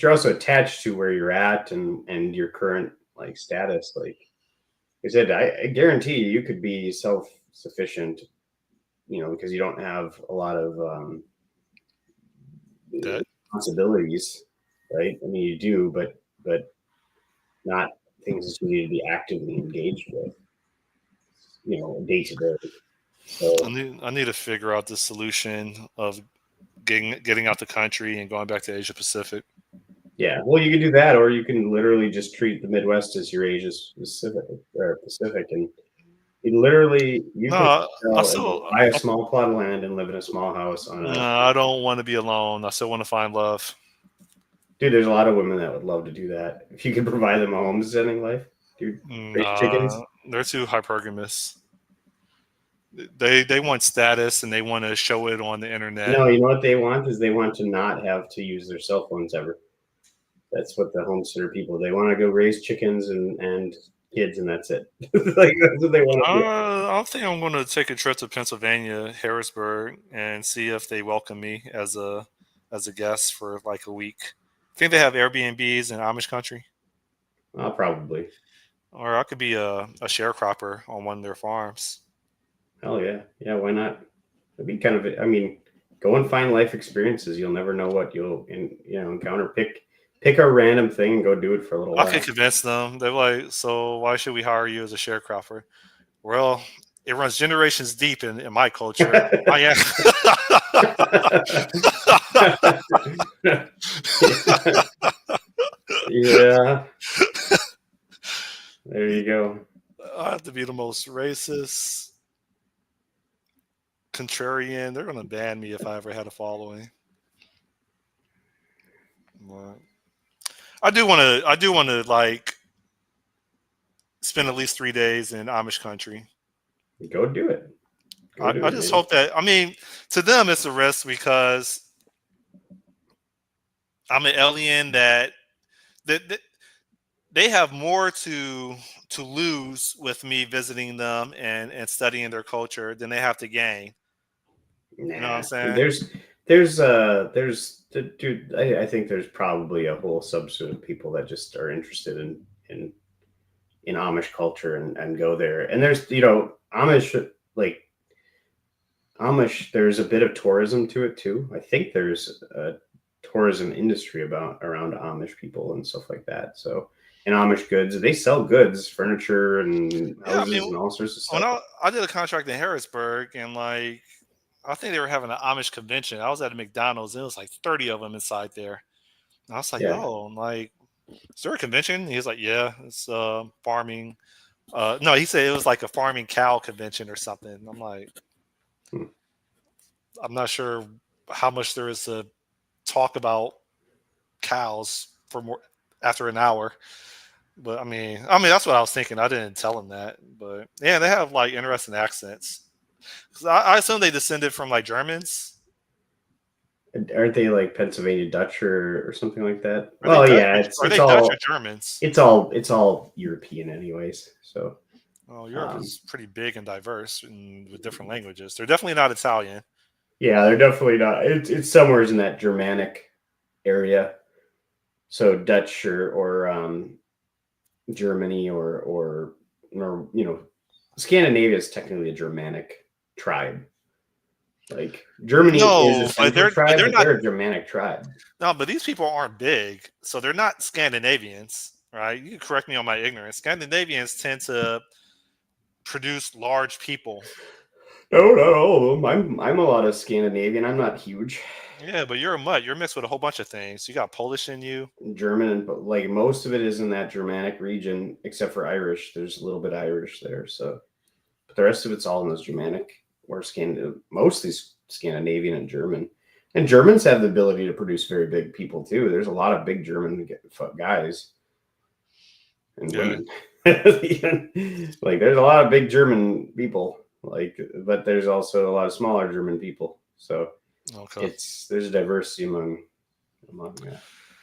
also attached to where you're at and your current like status. Like I said, I guarantee you could be self sufficient. Because you don't have a lot of That responsibilities, right? I mean, you do, but not things that you need to be actively engaged with, day to day. So I need to figure out the solution of getting out the country and going back to Asia Pacific. yeah, well, you can do that, or you can literally just treat the Midwest as your Asia Pacific, and you can No, buy a small plot of land and live in a small house on no, a. I don't want to be alone. I still want to find love. Dude, there's a lot of women that would love to do that if you could provide them a homesteading life. Dude, raise chickens. Nah, they're too hypergamous. They want status and they want to show it on the internet. No, you know what they want is they want to not have to use their cell phones ever. That's what the homesteader people, they want to go raise chickens and kids, and that's it. Like that's what they want to do. I think I'm going to take a trip to Pennsylvania, Harrisburg, and see if they welcome me as a guest for like a week. I think they have Airbnbs in Amish country, Probably. or I could be a sharecropper on one of their farms. Hell yeah, yeah. Why not? It'd be kind of. I mean, go and find life experiences. You'll never know what you'll encounter. Pick a random thing and go do it for a little I could while. convince them. They're like, so why should we hire you as a sharecropper? Well, it runs generations deep in my culture. I am. Yeah. There you go. I have to be the most racist, contrarian. They're gonna ban me if I ever had a following. But I do want to. I do want to like spend at least 3 days in Amish country. Go do it. Go do I it, just man. hope that. I mean, to them it's a risk because I'm an alien that they have more to lose with me visiting them and studying their culture than they have to gain. You know what I'm Nah, saying? dude. I think there's probably a whole subset of people that just are interested in Amish culture and go there. And there's Amish like Amish, there's a bit of tourism to it too. I think there's a tourism industry around Amish people and stuff like that. So, and Amish goods, they sell goods, furniture, and Yeah, I mean, houses, and all sorts of when stuff. I did a contract in Harrisburg, and like I think they were having an Amish convention. I was at a McDonald's, and it was like 30 of them inside there. And I was like, Yeah, "Yo, I'm like, is there a convention?" He was like, "Yeah, it's farming." No, he said it was like a farming cow convention or something. I'm like, Hmm. I'm not sure how much there is to talk about cows for more after an hour. But I mean that's what I was thinking. I didn't tell him that, but yeah, they have like interesting accents. 'Cause I assume they descended from like Germans. aren't they like Pennsylvania Dutch or something like that? Are they Well, Dutch? yeah, Or, are it's they Dutch or all Germans? it's all European, anyways. So, Oh, Europe um, is pretty big and diverse and with different languages. They're definitely not Italian. yeah, they're definitely not. It's somewhere in that Germanic area. So Dutch or Germany or Scandinavia is technically a Germanic tribe. Like Germany is a No, but central tribe, they're but not. they're a Germanic tribe. No, but these people aren't big, so they're not Scandinavians, right? You can correct me on my ignorance. Scandinavians tend to produce large people. No, not all of them. I'm a lot of Scandinavian. I'm not huge. Yeah, but you're a mutt. You're mixed with a whole bunch of things. You got Polish in you. German, but like most of it is in that Germanic region, except for Irish. There's a little bit Irish there, so but the rest of it's all in those Germanic or mostly Scandinavian and German. And Germans have the ability to produce very big people too. There's a lot of big German guys and Yeah. women. Like there's a lot of big German people, like, but there's also a lot of smaller German people. So Okay. there's a diversity among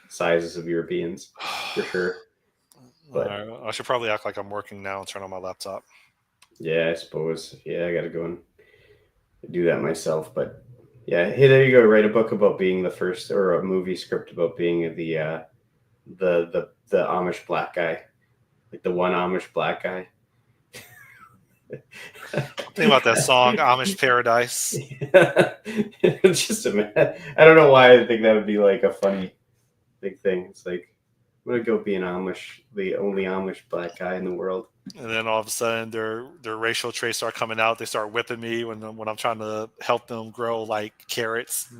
sizes of Europeans for sure. All But right. I should probably act like I'm working now and turn on my laptop. yeah, I suppose. Yeah, I got to go and do that myself. But yeah, hey, there you go. Write a book about being the first, or a movie script about being the Amish black guy, like the one Amish black guy. Think about that song, Amish Paradise. It's just I don't know why I think that would be like a funny big thing. It's like I'm gonna go be an Amish, the only Amish black guy in the world. And then all of a sudden, their racial traits start coming out. They start whipping me when I'm trying to help them grow like carrots.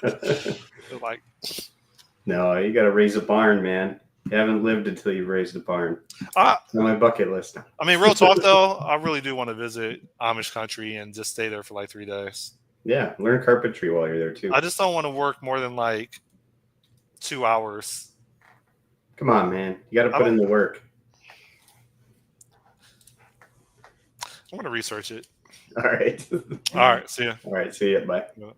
They're like, No, you got to raise a barn, man. You haven't lived until you've raised a barn. I, It's on my bucket list. I mean, real talk though, I really do want to visit Amish country and just stay there for like 3 days. Yeah, learn carpentry while you're there too. I just don't want to work more than like 2 hours. Come on, man. You got to put in the work. I'm going to research it. All right. All right. See ya. All right. See ya. Bye. Yeah.